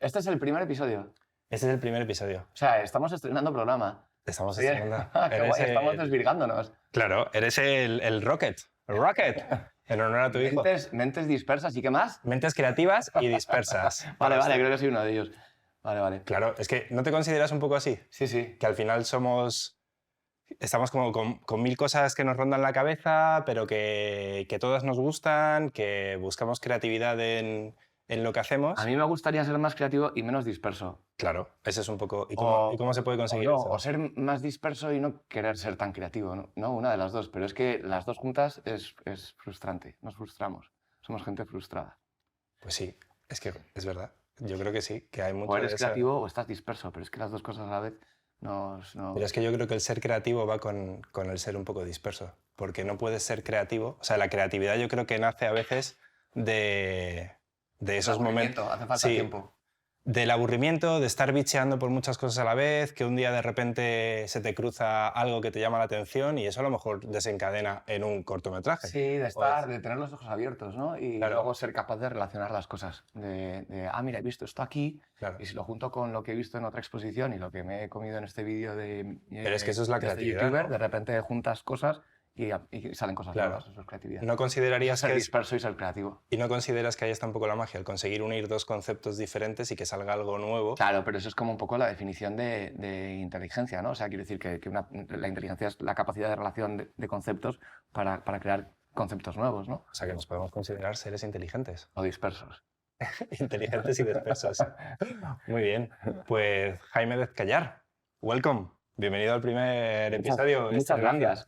Este es el primer episodio. Este es el primer episodio. O sea, estamos estrenando programa. Estamos Oye, estrenando. qué guay, estamos desvirgándonos. Claro, eres el Rocket. El Rocket. En honor a tu hijo. Mentes dispersas, ¿y qué más? Mentes creativas y dispersas. Vale, creo que soy uno de ellos. Vale. Claro, es que ¿no te consideras un poco así? Sí. Que al final estamos como con mil cosas que nos rondan la cabeza, pero que todas nos gustan, que buscamos creatividad en lo que hacemos. A mí me gustaría ser más creativo y menos disperso. Claro, ese es un poco... ¿Y cómo se puede conseguir eso? O ser más disperso y no querer ser tan creativo, ¿no? Una de las dos, pero es que las dos juntas es frustrante, nos frustramos, somos gente frustrada. Pues sí, es que es verdad. Yo creo que sí, que hay mucho O eres de eso. creativo o estás disperso, pero es que las dos cosas a la vez no... Pero es que yo creo que el ser creativo va con el ser un poco disperso, porque no puedes ser creativo. O sea, la creatividad yo creo que nace a veces de esos momentos. Hace falta tiempo. Del aburrimiento, de estar bicheando por muchas cosas a la vez, que un día de repente se te cruza algo que te llama la atención y eso a lo mejor desencadena en un cortometraje. Sí, de tener los ojos abiertos, ¿no? Y luego ser capaz de relacionar las cosas. Mira, he visto esto aquí, y si lo junto con lo que he visto en otra exposición y lo que me he comido en este vídeo de Pero es que eso es la creatividad, youtuber, ¿no? De repente juntas cosas y salen cosas nuevas, eso es creatividad. ¿No considerarías ser disperso y ser creativo. ¿Y no consideras que ahí está un poco la magia, el conseguir unir dos conceptos diferentes y que salga algo nuevo? Claro, pero eso es como un poco la definición de inteligencia, ¿no? O sea, quiero decir que la inteligencia es la capacidad de relación de conceptos para crear conceptos nuevos, ¿no? O sea, que nos podemos considerar seres inteligentes. O dispersos. Inteligentes y dispersos. Muy bien. Pues Jaime Dezcayar, welcome. Bienvenido al primer episodio. Muchas gracias.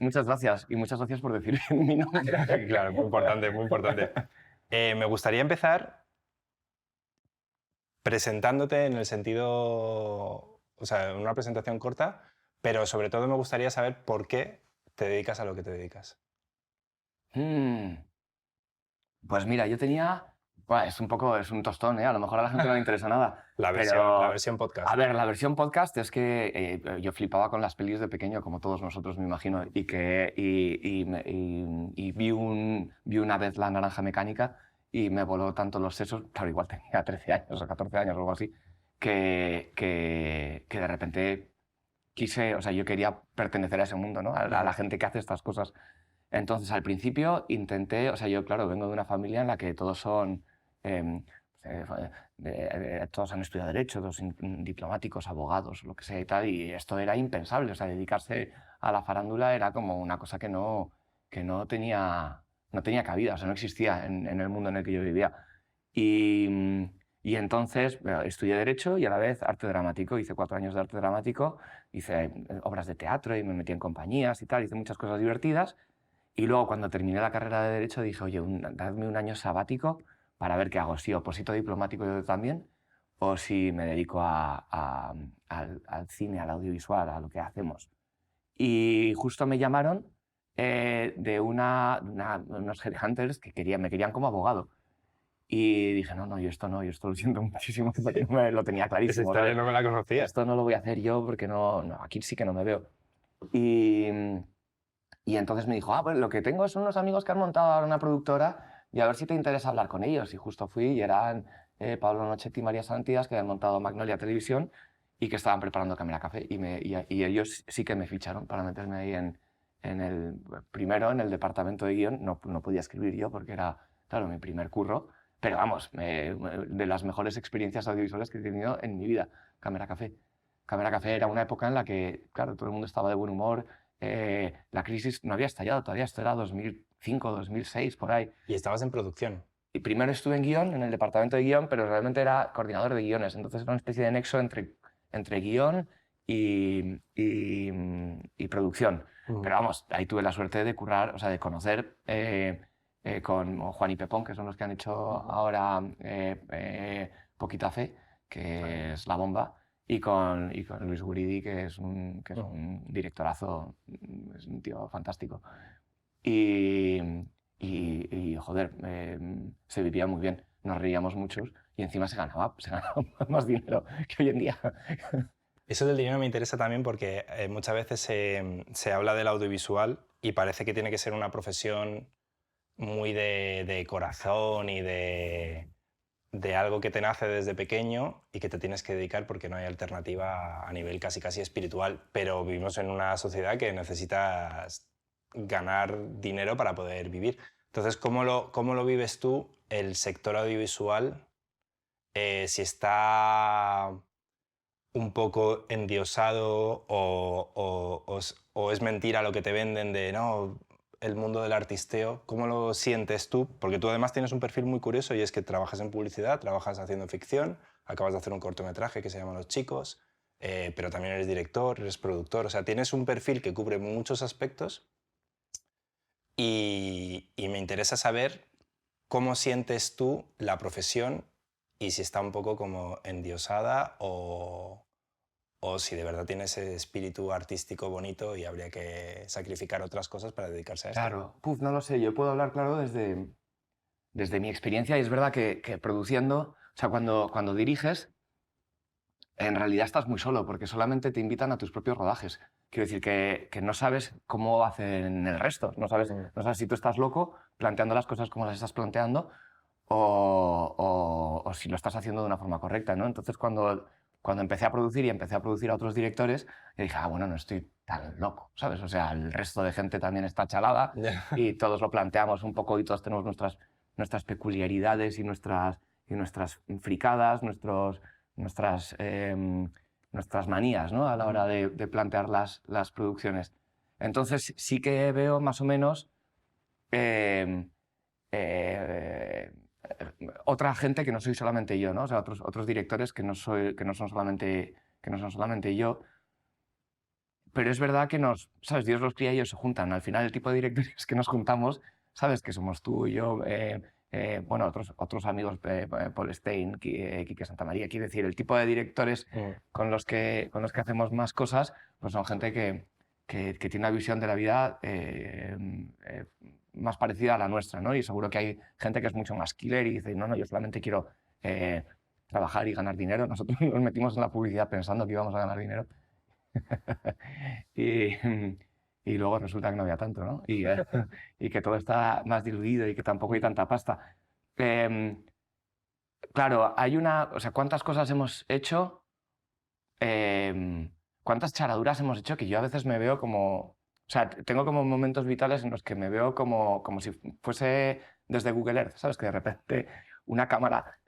Y muchas gracias por decir mi nombre. Claro, muy importante, muy importante. Me gustaría empezar presentándote en el sentido, o sea, en una presentación corta, pero sobre todo me gustaría saber por qué te dedicas a lo que te dedicas. Pues mira, yo tenía... Bueno, es un tostón, ¿eh? A lo mejor a la gente no le interesa nada. La versión podcast. A ver, la versión podcast es que yo flipaba con las pelis de pequeño, como todos nosotros, me imagino, y vi una vez La Naranja Mecánica y me voló tanto los sesos, claro, igual tenía 13 años o 14 años o algo así, que de repente yo quería pertenecer a ese mundo, ¿no? A la gente que hace estas cosas. Entonces, al principio intenté, yo, claro, vengo de una familia en la que todos son... todos han estudiado Derecho, todos diplomáticos, abogados, lo que sea y tal, y esto era impensable. O sea, dedicarse a la farándula era como una cosa que no tenía cabida, o sea, no existía en el mundo en el que yo vivía. Y entonces estudié Derecho y a la vez Arte Dramático. Hice 4 años de Arte Dramático, hice obras de teatro y me metí en compañías y tal, hice muchas cosas divertidas. Y luego, cuando terminé la carrera de Derecho, dije, oye, dadme un año sabático para ver qué hago, si oposito diplomático yo también, o si me dedico al cine, al audiovisual, a lo que hacemos. Y justo me llamaron de unos headhunters que me querían como abogado. Y dije, no, yo esto lo siento muchísimo, porque lo tenía clarísimo. Esa historia no me la conocía. Esto no lo voy a hacer yo porque no, aquí sí que no me veo. Y entonces me dijo, pues lo que tengo son unos amigos que han montado ahora una productora y a ver si te interesa hablar con ellos. Y justo fui y eran Pablo Nochetti y María Santías, que habían montado Magnolia Televisión y que estaban preparando Cámara Café. Y ellos sí que me ficharon para meterme ahí primero en el departamento de guión. No podía escribir yo porque era, claro, mi primer curro. Pero vamos, de las mejores experiencias audiovisuales que he tenido en mi vida, Cámara Café. Cámara Café era una época en la que, claro, todo el mundo estaba de buen humor. La crisis no había estallado todavía, esto era 2005, 2006, por ahí. Y estabas en producción. Y primero estuve en guión, en el departamento de guión, pero realmente era coordinador de guiones, entonces era una especie de nexo entre guión y producción. Pero vamos, ahí tuve la suerte de currar, o sea, de conocer con Juan y Pepón, que son los que han hecho ahora Poquita Fe, que es la bomba. Y con Luis Guridi, que es un directorazo, es un tío fantástico. Y joder, se vivía muy bien, nos reíamos muchos y encima se ganaba más dinero que hoy en día. Eso del dinero me interesa también porque muchas veces se habla del audiovisual y parece que tiene que ser una profesión muy de corazón y de de algo que te nace desde pequeño y que te tienes que dedicar porque no hay alternativa a nivel casi casi espiritual. Pero vivimos en una sociedad que necesitas ganar dinero para poder vivir. Entonces, cómo lo vives tú el sector audiovisual? Si está un poco endiosado o es mentira lo que te venden de no, el mundo del artisteo. ¿Cómo lo sientes tú? Porque tú además tienes un perfil muy curioso y es que trabajas en publicidad, trabajas haciendo ficción, acabas de hacer un cortometraje que se llama Los Chicos, pero también eres director, eres productor, o sea, tienes un perfil que cubre muchos aspectos y me interesa saber cómo sientes tú la profesión y si está un poco como endiosada o si de verdad tiene ese espíritu artístico bonito y habría que sacrificar otras cosas para dedicarse a esto. Claro, no lo sé, yo puedo hablar, claro, desde mi experiencia y es verdad que produciendo, o sea, cuando diriges, en realidad estás muy solo porque solamente te invitan a tus propios rodajes. Quiero decir que no sabes cómo hacen el resto, no sabes si tú estás loco planteando las cosas como las estás planteando o si lo estás haciendo de una forma correcta, ¿no? Entonces, cuando empecé a producir y empecé a producir a otros directores, yo dije, bueno, no estoy tan loco, ¿sabes? O sea, el resto de gente también está chalada y todos lo planteamos un poco y todos tenemos nuestras peculiaridades y nuestras fricadas, nuestras manías, ¿no? A la hora de plantear las producciones. Entonces, sí que veo más o menos eh, eh, otra gente que no soy solamente yo, ¿no? O sea, otros directores que no son solamente yo. Pero es verdad que ¿sabes? Dios los cría y ellos se juntan. Al final, el tipo de directores que nos juntamos, ¿sabes? Que somos tú y yo, bueno, otros amigos, Paul Stein, Quique Santamaría. Quiero decir, el tipo de directores con los que hacemos más cosas, pues son gente que tiene una visión de la vida más parecida a la nuestra, ¿no? Y seguro que hay gente que es mucho más killer y dice, no, no, yo solamente quiero trabajar y ganar dinero. Nosotros nos metimos en la publicidad pensando que íbamos a ganar dinero. y, y luego resulta que no había tanto, ¿no? Y que todo está más diluido y que tampoco hay tanta pasta. Em, claro, o sea, ¿cuántas cosas hemos hecho? ¿Cuántas charaduras hemos hecho que yo a veces me veo como... O sea, tengo como momentos vitales en los que me veo como si fuese desde Google Earth, ¿sabes? Que de repente una cámara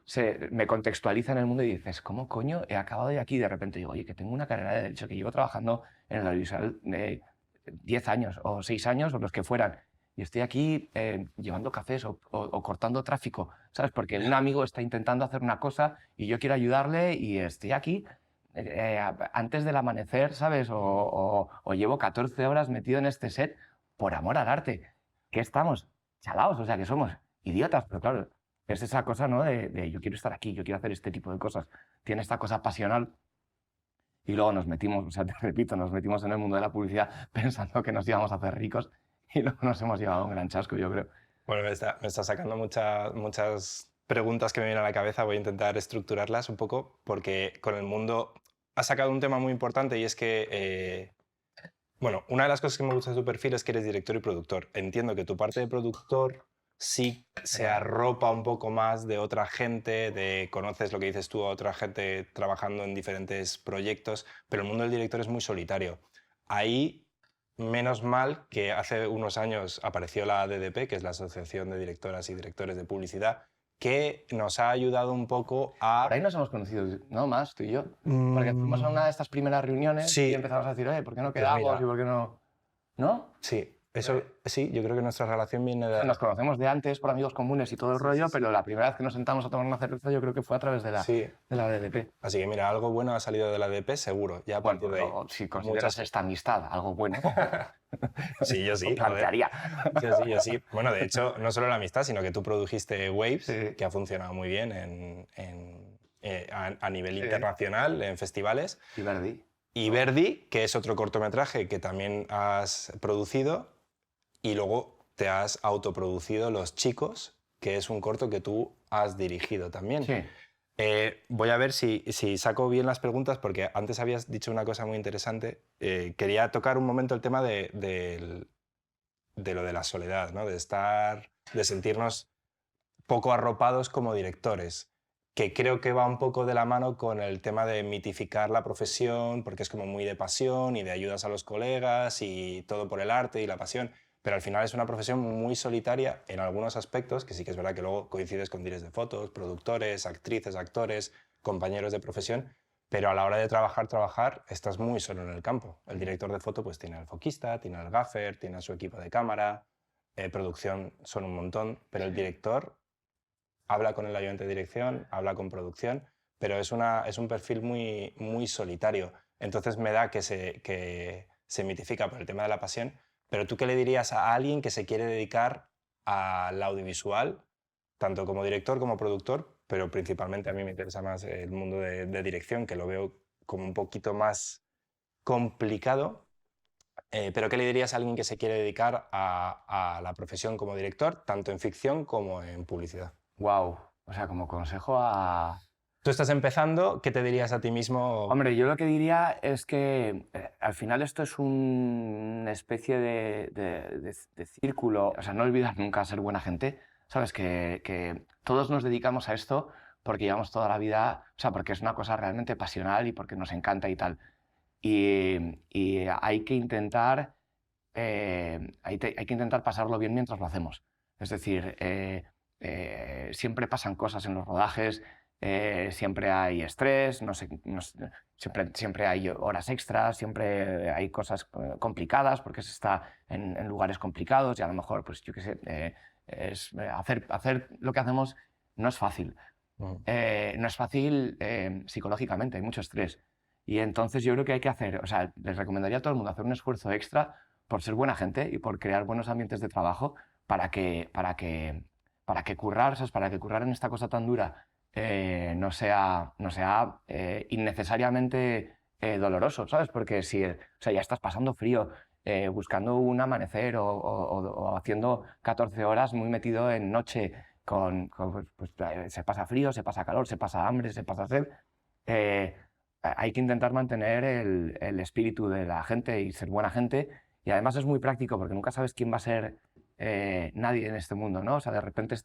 me contextualiza en el mundo y dices, ¿cómo coño he acabado de aquí? Y de repente digo, oye, que tengo una carrera de derecho, que llevo trabajando en el audiovisual 10 años o 6 años o los que fueran. Y estoy aquí llevando cafés o cortando tráfico, ¿sabes? Porque un amigo está intentando hacer una cosa y yo quiero ayudarle y estoy aquí antes del amanecer, ¿sabes? O llevo 14 horas metido en este set por amor al arte. ¿Qué estamos? Chalaos, o sea, que somos idiotas, pero claro, es esa cosa, ¿no? De yo quiero estar aquí, yo quiero hacer este tipo de cosas. Tiene esta cosa pasional y luego nos metimos, o sea, te repito, nos metimos en el mundo de la publicidad pensando que nos íbamos a hacer ricos y luego nos hemos llevado un gran chasco, yo creo. Bueno, me está sacando muchas preguntas que me vienen a la cabeza. Voy a intentar estructurarlas un poco porque con el mundo has sacado un tema muy importante y es que, bueno, una de las cosas que me gusta de tu perfil es que eres director y productor. Entiendo que tu parte de productor sí se arropa un poco más de otra gente, conoces lo que dices tú a otra gente trabajando en diferentes proyectos, pero el mundo del director es muy solitario. Ahí menos mal que hace unos años apareció la ADDP, que es la Asociación de Directoras y Directores de Publicidad, que nos ha ayudado un poco a... Por ahí nos hemos conocido, ¿no? Más, tú y yo. Porque fuimos a una de estas primeras reuniones Sí. y empezamos a decir, oye, ¿por qué no Pues quedamos mira. y por qué no...? ¿No? Sí, eso sí, yo creo que nuestra relación viene de... Nos conocemos de antes por amigos comunes y todo el rollo, pero la primera vez que nos sentamos a tomar una cerveza yo creo que fue a través de la Sí. ADDP. Así que mira, algo bueno ha salido de la ADDP, seguro. Ya a Bueno, partir de ahí. si consideras esta amistad algo bueno, Sí, yo sí. lo plantearía. Yo sí. Bueno, de hecho, no solo la amistad, sino que tú produjiste Waves, Sí. que ha funcionado muy bien a nivel internacional, en festivales. Y Verdi. Y Verdi, que es otro cortometraje que también has producido, y luego te has autoproducido Los Chicos, que es un corto que tú has dirigido también. Sí. Voy a ver si saco bien las preguntas, porque antes habías dicho una cosa muy interesante. Quería tocar un momento el tema de lo de la soledad, ¿no? De sentirnos poco arropados como directores. que creo que va un poco de la mano con el tema de mitificar la profesión, porque es como muy de pasión y de ayudas a los colegas y todo por el arte y la pasión, pero al final es una profesión muy solitaria en algunos aspectos, que sí que es verdad que luego coincides con directores de fotos, productores, actrices, actores, compañeros de profesión, pero a la hora de trabajar, estás muy solo en el campo. El director de foto pues tiene al foquista, tiene al gaffer, tiene a su equipo de cámara, producción son un montón, pero el director habla con el ayudante de dirección, habla con producción, pero es un perfil muy solitario. Entonces me da que se mitifica por el tema de la pasión, pero ¿tú qué le dirías a alguien que se quiere dedicar al audiovisual, tanto como director como productor, pero principalmente a mí me interesa más el mundo de dirección, que lo veo como un poquito más complicado, pero ¿qué le dirías a alguien que se quiere dedicar a la profesión como director, tanto en ficción como en publicidad? Wow. O sea, como consejo a... Tú estás empezando, ¿qué te dirías a ti mismo? Hombre, yo lo que diría es que al final esto es una especie de círculo. O sea, no olvidar nunca ser buena gente. Sabes que todos nos dedicamos a esto porque llevamos toda la vida, o sea, porque es una cosa realmente pasional y porque nos encanta y tal. Y hay que intentar, hay que intentar pasarlo bien mientras lo hacemos. Es decir, siempre pasan cosas en los rodajes, siempre hay estrés, siempre hay horas extras, siempre hay cosas complicadas porque se está en lugares complicados y a lo mejor, pues yo qué sé, hacer lo que hacemos no es fácil. Ujú. No es fácil psicológicamente, hay mucho estrés. Y entonces yo creo que hay que hacer, o sea, les recomendaría a todo el mundo hacer un esfuerzo extra por ser buena gente y por crear buenos ambientes de trabajo para que currar, ¿sabes? Para que currar en esta cosa tan dura no sea innecesariamente doloroso, ¿sabes? Porque si, o sea, ya estás pasando frío, buscando un amanecer o haciendo 14 horas muy metido en noche, se pasa frío, se pasa calor, se pasa hambre, se pasa sed. eh, Hay que intentar mantener el espíritu de la gente y ser buena gente. Y además es muy práctico porque nunca sabes quién va a ser nadie en este mundo, ¿no? O sea, de repente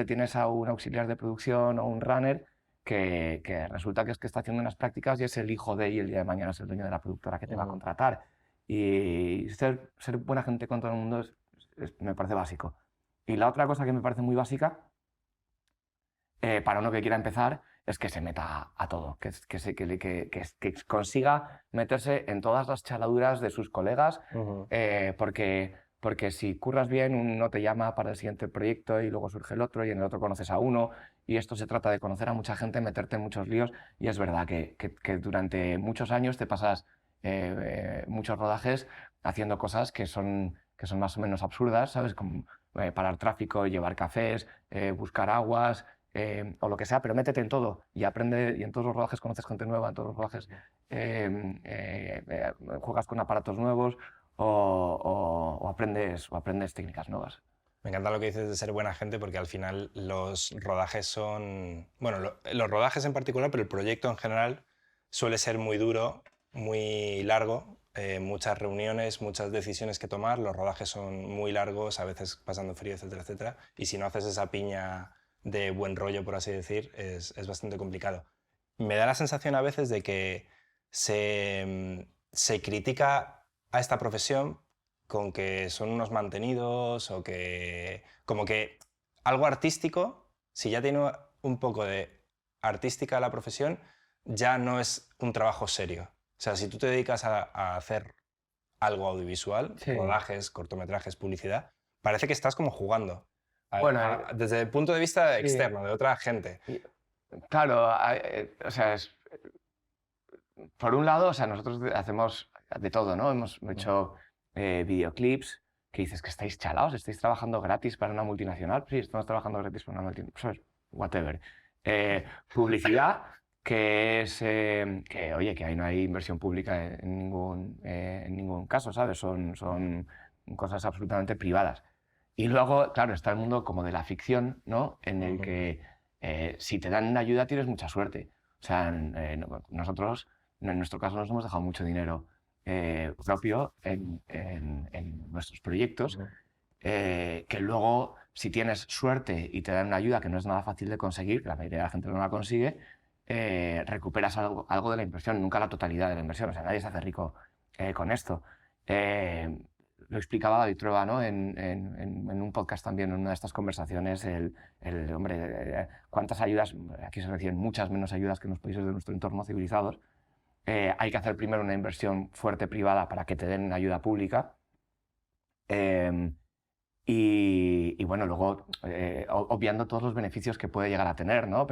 tienes a un auxiliar de producción o un runner que resulta que está haciendo unas prácticas y es el hijo de y el día de mañana es el dueño de la productora que te va a Ujú. contratar. Y ser buena gente con todo el mundo me parece básico. Y la otra cosa que me parece muy básica para uno que quiera empezar es que se meta a todo, que consiga meterse en todas las chaladuras de sus colegas, Ujú. porque si curras bien, uno te llama para el siguiente proyecto y luego surge el otro y en el otro conoces a uno y esto se trata de conocer a mucha gente, meterte en muchos líos y es verdad que durante muchos años te pasas muchos rodajes haciendo cosas que son más o menos absurdas, ¿sabes? Como parar tráfico, llevar cafés, buscar aguas, o lo que sea, pero métete en todo y aprende, y en todos los rodajes conoces gente nueva, en todos los rodajes juegas con aparatos nuevos o aprendes técnicas nuevas. Me encanta lo que dices de ser buena gente porque al final los rodajes son, bueno, los rodajes en particular, pero el proyecto en general suele ser muy duro, muy largo, muchas reuniones, muchas decisiones que tomar, los rodajes son muy largos, a veces pasando frío, etcétera, etcétera, y si no haces esa piña de buen rollo, por así decir, es bastante complicado. Me da la sensación a veces de que se critica a esta profesión con que son unos mantenidos o que como que algo artístico, si ya tiene un poco de artística la profesión, ya no es un trabajo serio. O sea, si tú te dedicas a hacer algo audiovisual, Sí. rodajes, cortometrajes, publicidad, parece que estás como jugando. Bueno, Desde el punto de vista sí. externo, de otra gente. Y- claro, o sea, por un lado, o sea, nosotros hacemos de todo, ¿no? Hemos hecho videoclips que dices que estáis chalaos, estáis trabajando gratis para una multinacional. Sí, estamos trabajando gratis para una multinacional. Whatever. Publicidad, oye, que ahí no hay inversión pública en ningún caso, ¿sabes? Son cosas absolutamente privadas. Y luego, claro, está el mundo como de la ficción, ¿no? En el Ujú. que si te dan ayuda tienes mucha suerte. O sea, nosotros en nuestro caso nos hemos dejado mucho dinero propio en nuestros proyectos, Ujú. que luego si tienes suerte y te dan una ayuda que no es nada fácil de conseguir, que la mayoría de la gente no la consigue, recuperas algo de la inversión, nunca la totalidad de la inversión. O sea, nadie se hace rico con esto. Lo explicaba David Trueba, ¿no? en un podcast también, en una de estas conversaciones, hombre, cuántas ayudas, aquí se reciben muchas menos ayudas que en los países de nuestro entorno civilizados. Hay que hacer primero una inversión fuerte privada para que te den ayuda pública. Y bueno, luego obviando todos los beneficios que puede llegar a tener, ¿no?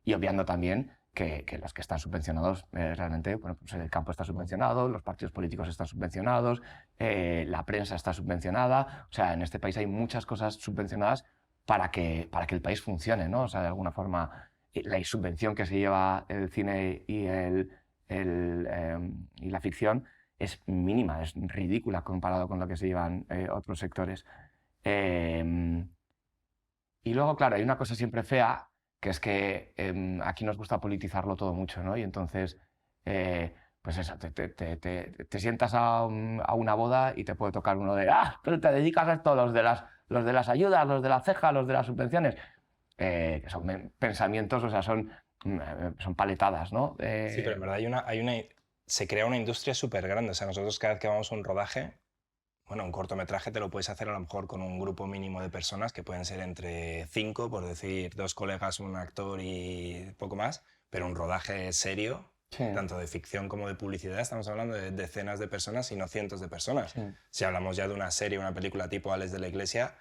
Y obviando también que los que están subvencionados realmente, bueno, pues el campo está subvencionado, los partidos políticos están subvencionados, la prensa está subvencionada. O sea, en este país hay muchas cosas subvencionadas para que el país funcione, ¿no? O sea, de alguna forma, la subvención que se lleva el cine y la ficción es mínima, es ridícula comparado con lo que se llevan otros sectores. Y luego, claro, hay una cosa siempre fea, que es que aquí nos gusta politizarlo todo mucho, ¿no? Y entonces, pues eso, te sientas a una boda y te puede tocar uno de, tú te dedicas a esto, los de las ayudas, los de las cejas, los de las subvenciones, que son pensamientos, o sea, son paletadas, ¿no? Sí, pero en verdad se crea una industria súper grande. O sea, nosotros cada vez que vamos a un rodaje, bueno, un cortometraje te lo puedes hacer a lo mejor con un grupo mínimo de personas, que pueden ser entre 5, por decir 2 colegas, un actor y poco más, pero un rodaje serio, Sí. tanto de ficción como de publicidad, estamos hablando de decenas de personas y no cientos de personas. Sí. Si hablamos ya de una serie, una película tipo Ales de la Iglesia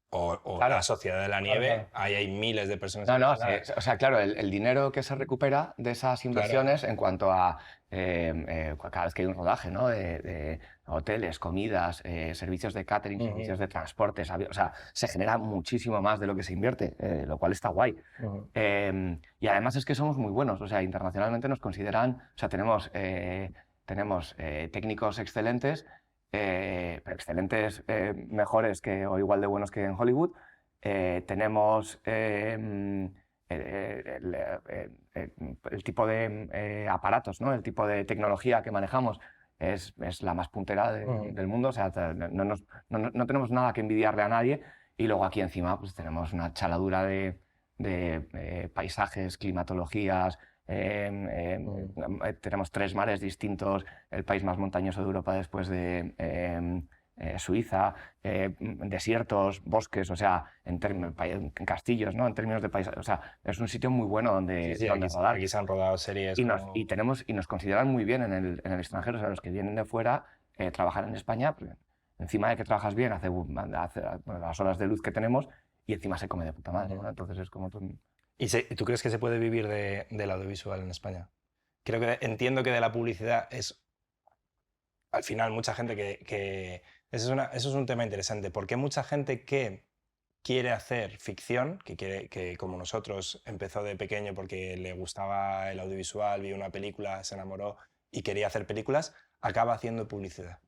o Claro. La Sociedad de la Nieve, Claro. ahí hay miles de personas. No, o sea, claro, el dinero que se recupera de esas inversiones en cuanto a cada vez que hay un rodaje, ¿no? De hoteles, comidas, servicios de catering, servicios de transportes, o sea, se genera muchísimo más de lo que se invierte, lo cual está guay. Y además es que somos muy buenos, o sea, internacionalmente nos consideran, o sea, tenemos técnicos excelentes, pero excelentes, mejores o igual de buenos que en Hollywood. Tenemos el tipo de aparatos, ¿no? El tipo de tecnología que manejamos es la más puntera del mundo. O sea, no tenemos nada que envidiarle a nadie. Y luego aquí encima pues, tenemos una chaladura de paisajes, climatologías. Tenemos 3 mares distintos, el país más montañoso de Europa después de Suiza, desiertos, bosques, o sea, en castillos, ¿no? En términos de paisaje, o sea, es un sitio muy bueno donde, donde rodar. Aquí se han rodado series. Y nos consideran muy bien en el extranjero, o sea, los que vienen de fuera trabajar en España, pues, encima de que trabajas bien, hace las horas de luz que tenemos y encima se come de puta madre, ¿no? Entonces es como... ¿Y tú crees que se puede vivir del audiovisual en España? Entiendo que de la publicidad es, al final, mucha gente que eso es un tema interesante. ¿Por qué mucha gente que quiere hacer ficción, que como nosotros empezó de pequeño porque le gustaba el audiovisual, vio una película, se enamoró y quería hacer películas, acaba haciendo publicidad?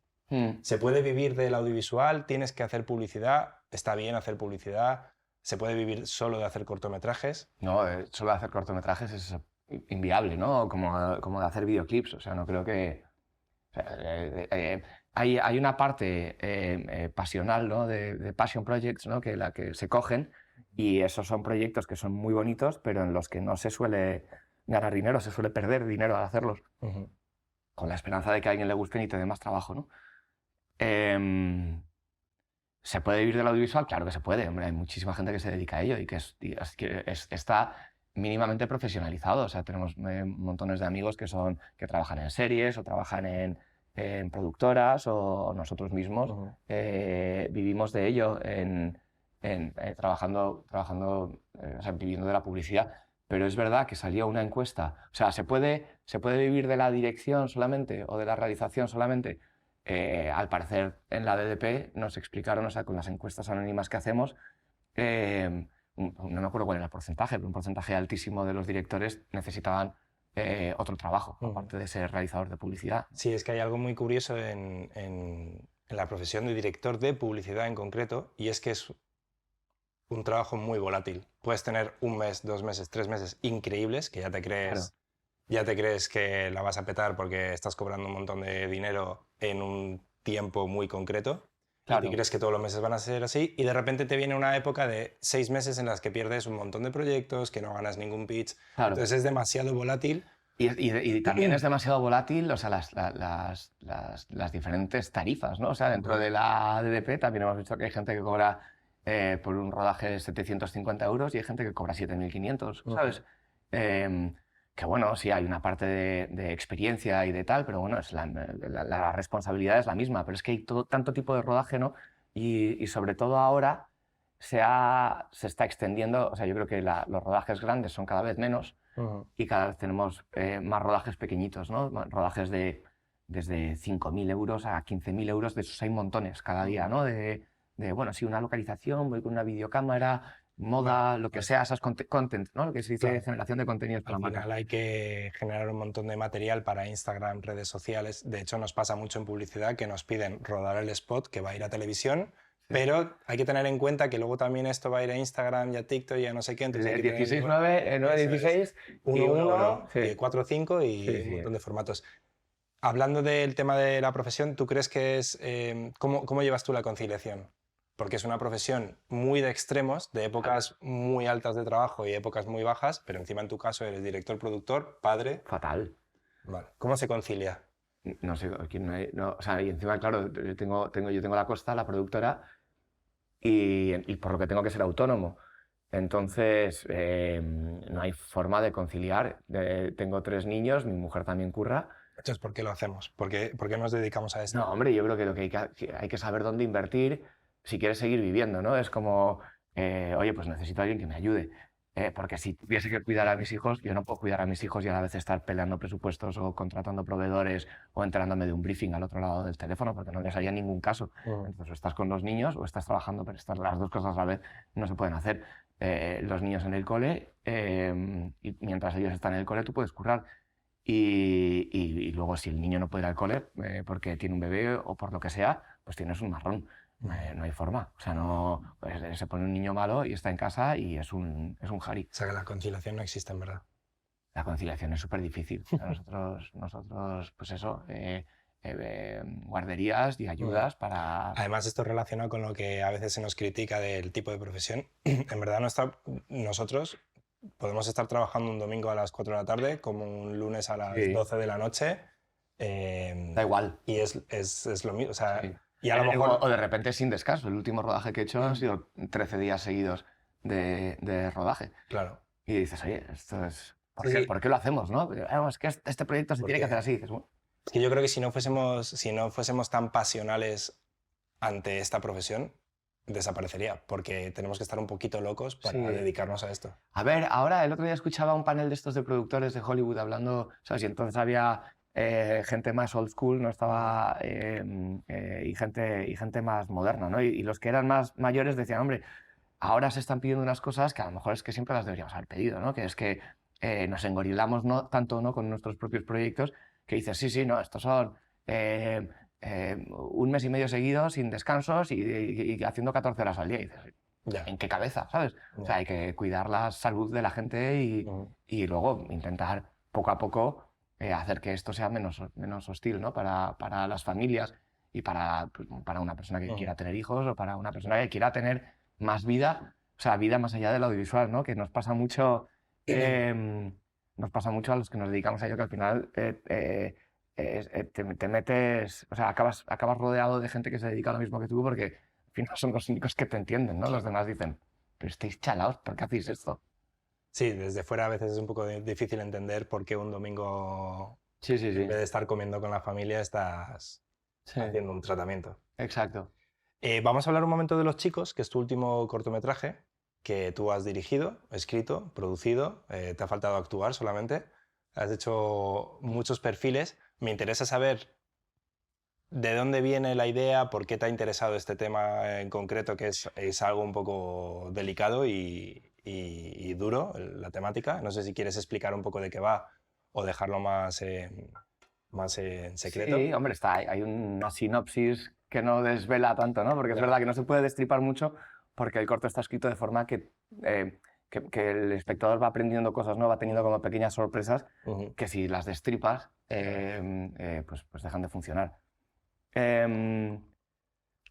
¿Se puede vivir del audiovisual? ¿Tienes que hacer publicidad? ¿Está bien hacer publicidad? ¿Se puede vivir solo de hacer cortometrajes? No, solo de hacer cortometrajes es inviable, ¿no? Como de hacer videoclips. O sea, no creo que... O sea, hay una parte pasional, ¿no? de passion projects, ¿no? que se cogen, y esos son proyectos que son muy bonitos, pero en los que no se suele ganar dinero, se suele perder dinero al hacerlos, con la esperanza de que a alguien le gusten y te dé más trabajo, ¿no? ¿Se puede vivir del audiovisual? Claro que se puede, hombre, hay muchísima gente que se dedica a ello y que está mínimamente profesionalizado. O sea, tenemos montones de amigos que trabajan en series o trabajan en productoras, o nosotros mismos vivimos de ello trabajando, o sea, viviendo de la publicidad. Pero es verdad que salió una encuesta. O sea, ¿se puede vivir de la dirección solamente o de la realización solamente? Al parecer en la DDP nos explicaron, o sea, con las encuestas anónimas que hacemos, no me acuerdo cuál era el porcentaje, pero un porcentaje altísimo de los directores necesitaban otro trabajo, aparte de ser realizador de publicidad. Sí, es que hay algo muy curioso en la profesión de director de publicidad en concreto, y es que es un trabajo muy volátil. Puedes tener 1 mes, 2 meses, 3 meses increíbles, que ya te crees... Claro. Ya te crees que la vas a petar porque estás cobrando un montón de dinero en un tiempo muy concreto. Claro. Y crees que todos los meses van a ser así y de repente te viene una época de 6 meses en las que pierdes un montón de proyectos, que no ganas ningún pitch. Claro. Entonces es demasiado volátil. Y también es demasiado volátil, o sea, las diferentes tarifas, ¿no? O sea, dentro de la ADDP también hemos visto que hay gente que cobra por un rodaje 750 euros y hay gente que cobra 7.500, ¿sabes? Que bueno, sí, hay una parte de experiencia y de tal, pero bueno, la responsabilidad es la misma, pero es que hay tanto tipo de rodaje, ¿no? Y sobre todo ahora se está extendiendo, o sea, yo creo que los rodajes grandes son cada vez menos y cada vez tenemos más rodajes pequeñitos, ¿no? Rodajes desde 5.000 euros a 15.000 euros, de esos hay montones cada día, ¿no? Bueno, sí, una localización, voy con una videocámara, moda, lo que sea, esas content, ¿no? Lo que se dice generación de contenidos para Al marcas. final hay que generar un montón de material para Instagram, redes sociales. De hecho, nos pasa mucho en publicidad que nos piden rodar el spot que va a ir a televisión, pero hay que tener en cuenta que luego también esto va a ir a Instagram y a TikTok y a no sé qué. Entonces hay que 16, 9, 9, 16, 1, sí. 4, 5 y Sí, un montón de formatos. Hablando del tema de la profesión, ¿tú crees que es... ¿cómo llevas tú la conciliación? Porque es una profesión muy de extremos, de épocas muy altas de trabajo y épocas muy bajas, pero encima en tu caso eres director, productor, padre. Fatal. Vale. ¿Cómo se concilia? No sé, o sea, y encima, claro, yo tengo La Costa, la productora, y por lo que tengo que ser autónomo. Entonces, no hay forma de conciliar. Tengo 3 niños, mi mujer también curra. Entonces, ¿por qué lo hacemos? ¿Por qué nos dedicamos a esto? No, hombre, yo creo que hay que saber dónde invertir si quieres seguir viviendo, ¿no? Es como, oye, pues necesito a alguien que me ayude. Porque si tuviese que cuidar a mis hijos, yo no puedo cuidar a mis hijos y a la vez estar peleando presupuestos o contratando proveedores o enterándome de un briefing al otro lado del teléfono, porque no les haría ningún caso. Entonces, o estás con los niños o estás trabajando, pero las dos cosas a la vez no se pueden hacer. Los niños en el cole, y mientras ellos están en el cole, tú puedes currar. Y luego, si el niño no puede ir al cole porque tiene un bebé o por lo que sea, pues tienes un marrón. No hay forma. O sea, no, pues, se pone un niño malo y está en casa y es un jari. O sea, que la conciliación no existe en verdad. La conciliación es súper difícil. Nosotros, pues eso, guarderías y ayudas para... Además, esto es relacionado con lo que a veces se nos critica del tipo de profesión. En verdad, nosotros podemos estar trabajando un domingo a las 4 de la tarde como un lunes a las 12 de la noche. Da igual. Y es lo mismo. O sea, Sí. y a lo mejor... O de repente sin descanso. El último rodaje que he hecho han sido 13 días seguidos de rodaje. Claro. Y dices, oye, esto es... Sí. ¿Por qué lo hacemos, no? Es que este proyecto se tiene que hacer así. Dices, bueno. Es que yo creo que si no fuésemos tan pasionales ante esta profesión, desaparecería, porque tenemos que estar un poquito locos para dedicarnos a esto. A ver, ahora el otro día escuchaba un panel de estos de productores de Hollywood hablando, ¿sabes? Y entonces había gente más old school, no estaba y gente más moderna, ¿no? Y los que eran más mayores decían, hombre, ahora se están pidiendo unas cosas que a lo mejor es que siempre las deberíamos haber pedido, ¿no? Que es que nos engorilamos tanto, ¿no? Con nuestros propios proyectos que dices, sí, no, estos son 1 mes y medio seguidos sin descansos y haciendo 14 horas al día. Y dices, ¿en qué cabeza, sabes? O sea, hay que cuidar la salud de la gente y luego intentar poco a poco hacer que esto sea menos hostil, ¿no? Para las familias y para una persona que quiera tener hijos o para una persona que quiera tener más vida, o sea, vida más allá del audiovisual, ¿no? Que nos pasa mucho a los que nos dedicamos a ello, que al final te metes, o sea, acabas rodeado de gente que se dedica a lo mismo que tú, porque al final son los únicos que te entienden, ¿no? Los demás dicen, pero estáis chalaos, ¿por qué hacéis esto? Sí, desde fuera a veces es un poco difícil entender por qué un domingo, Sí. en vez de estar comiendo con la familia, estás haciendo un tratamiento. Exacto. Vamos a hablar un momento de Los Chicos, que es tu último cortometraje que tú has dirigido, escrito, producido. Te ha faltado actuar solamente. Has hecho muchos perfiles. Me interesa saber de dónde viene la idea, por qué te ha interesado este tema en concreto, que es algo un poco delicado y duro, la temática. No sé si quieres explicar un poco de qué va o dejarlo más en secreto. Sí, hombre, hay una sinopsis que no desvela tanto, ¿no? Porque es verdad que no se puede destripar mucho porque el corto está escrito de forma que el espectador va aprendiendo cosas, ¿no? Va teniendo como pequeñas sorpresas que si las destripas, pues dejan de funcionar.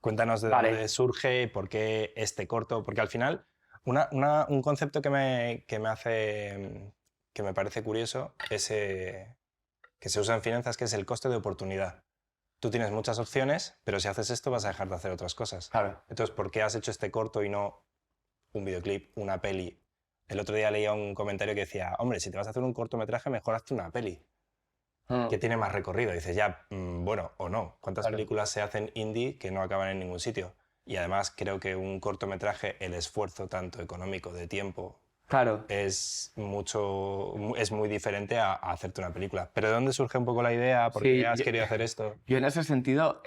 Cuéntanos de Vale. dónde surge, por qué este corto, porque al final un concepto que me hace, que me parece curioso es que se usa en finanzas, que es el coste de oportunidad. Tú tienes muchas opciones, pero si haces esto vas a dejar de hacer otras cosas. Claro. Entonces, ¿por qué has hecho este corto y no un videoclip, una peli? El otro día leía un comentario que decía, hombre, si te vas a hacer un cortometraje, mejor hazte una peli, que tiene más recorrido. Y dices, ya, bueno, o no. ¿Cuántas Claro. películas se hacen indie que no acaban en ningún sitio? Y además creo que un cortometraje, el esfuerzo tanto económico, de tiempo, Claro. es muy diferente a hacerte una película. ¿Pero de dónde surge un poco la idea? ¿Por qué Sí, has querido hacer esto? yo en ese sentido,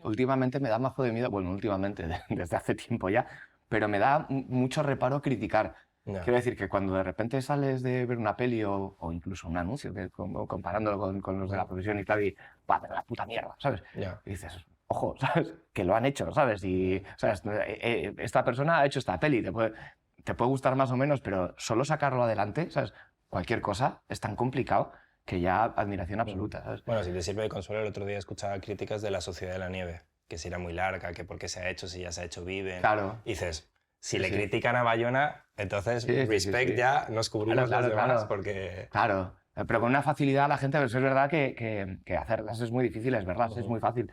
últimamente me da mazo de miedo, bueno, últimamente, desde hace tiempo ya, pero me da mucho reparo criticar. Ya, Quiero decir que cuando de repente sales de ver una peli o incluso un anuncio, comparándolo con los de la profesión y tal, y va, pero la puta mierda, ¿sabes? ya. Y dices, ojo, ¿sabes? Que lo han hecho, ¿sabes? Y, ¿sabes? Esta persona ha hecho esta peli, te puede gustar más o menos, pero solo sacarlo adelante, ¿sabes? Cualquier cosa es tan complicado que ya admiración absoluta, ¿sabes? Bueno, si te sirve de consuelo, el otro día escuchaba críticas de La Sociedad de la Nieve, que si era muy larga, que por qué se ha hecho, si ya se ha hecho Viven. Claro. Y dices, si Sí, le sí. critican a Bayona, entonces Sí, sí, sí, respect sí. ya, nos cubrimos Claro, los demás claro. porque... Claro, pero con una facilidad la gente, pues es verdad que hacerlas es muy difícil, es verdad, es muy fácil.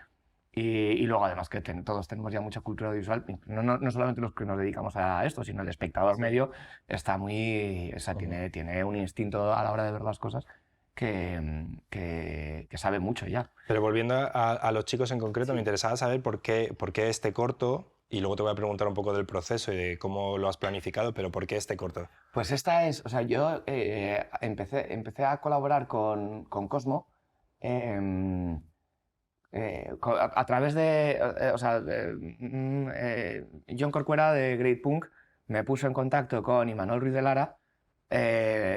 Y luego además que todos tenemos ya mucha cultura audiovisual, no solamente los que nos dedicamos a esto, sino el espectador Sí. medio está muy, o sea, tiene un instinto a la hora de ver las cosas que sabe mucho ya. Pero volviendo a los chicos en concreto, Sí. me interesaba saber por qué este corto, y luego te voy a preguntar un poco del proceso y de cómo lo has planificado, pero ¿por qué este corto? Pues esta es, o sea, yo empecé a colaborar con Cosmo. em, a través de, o sea, John Corcuera de Great Punk me puso en contacto con Imanol Ruiz de Lara,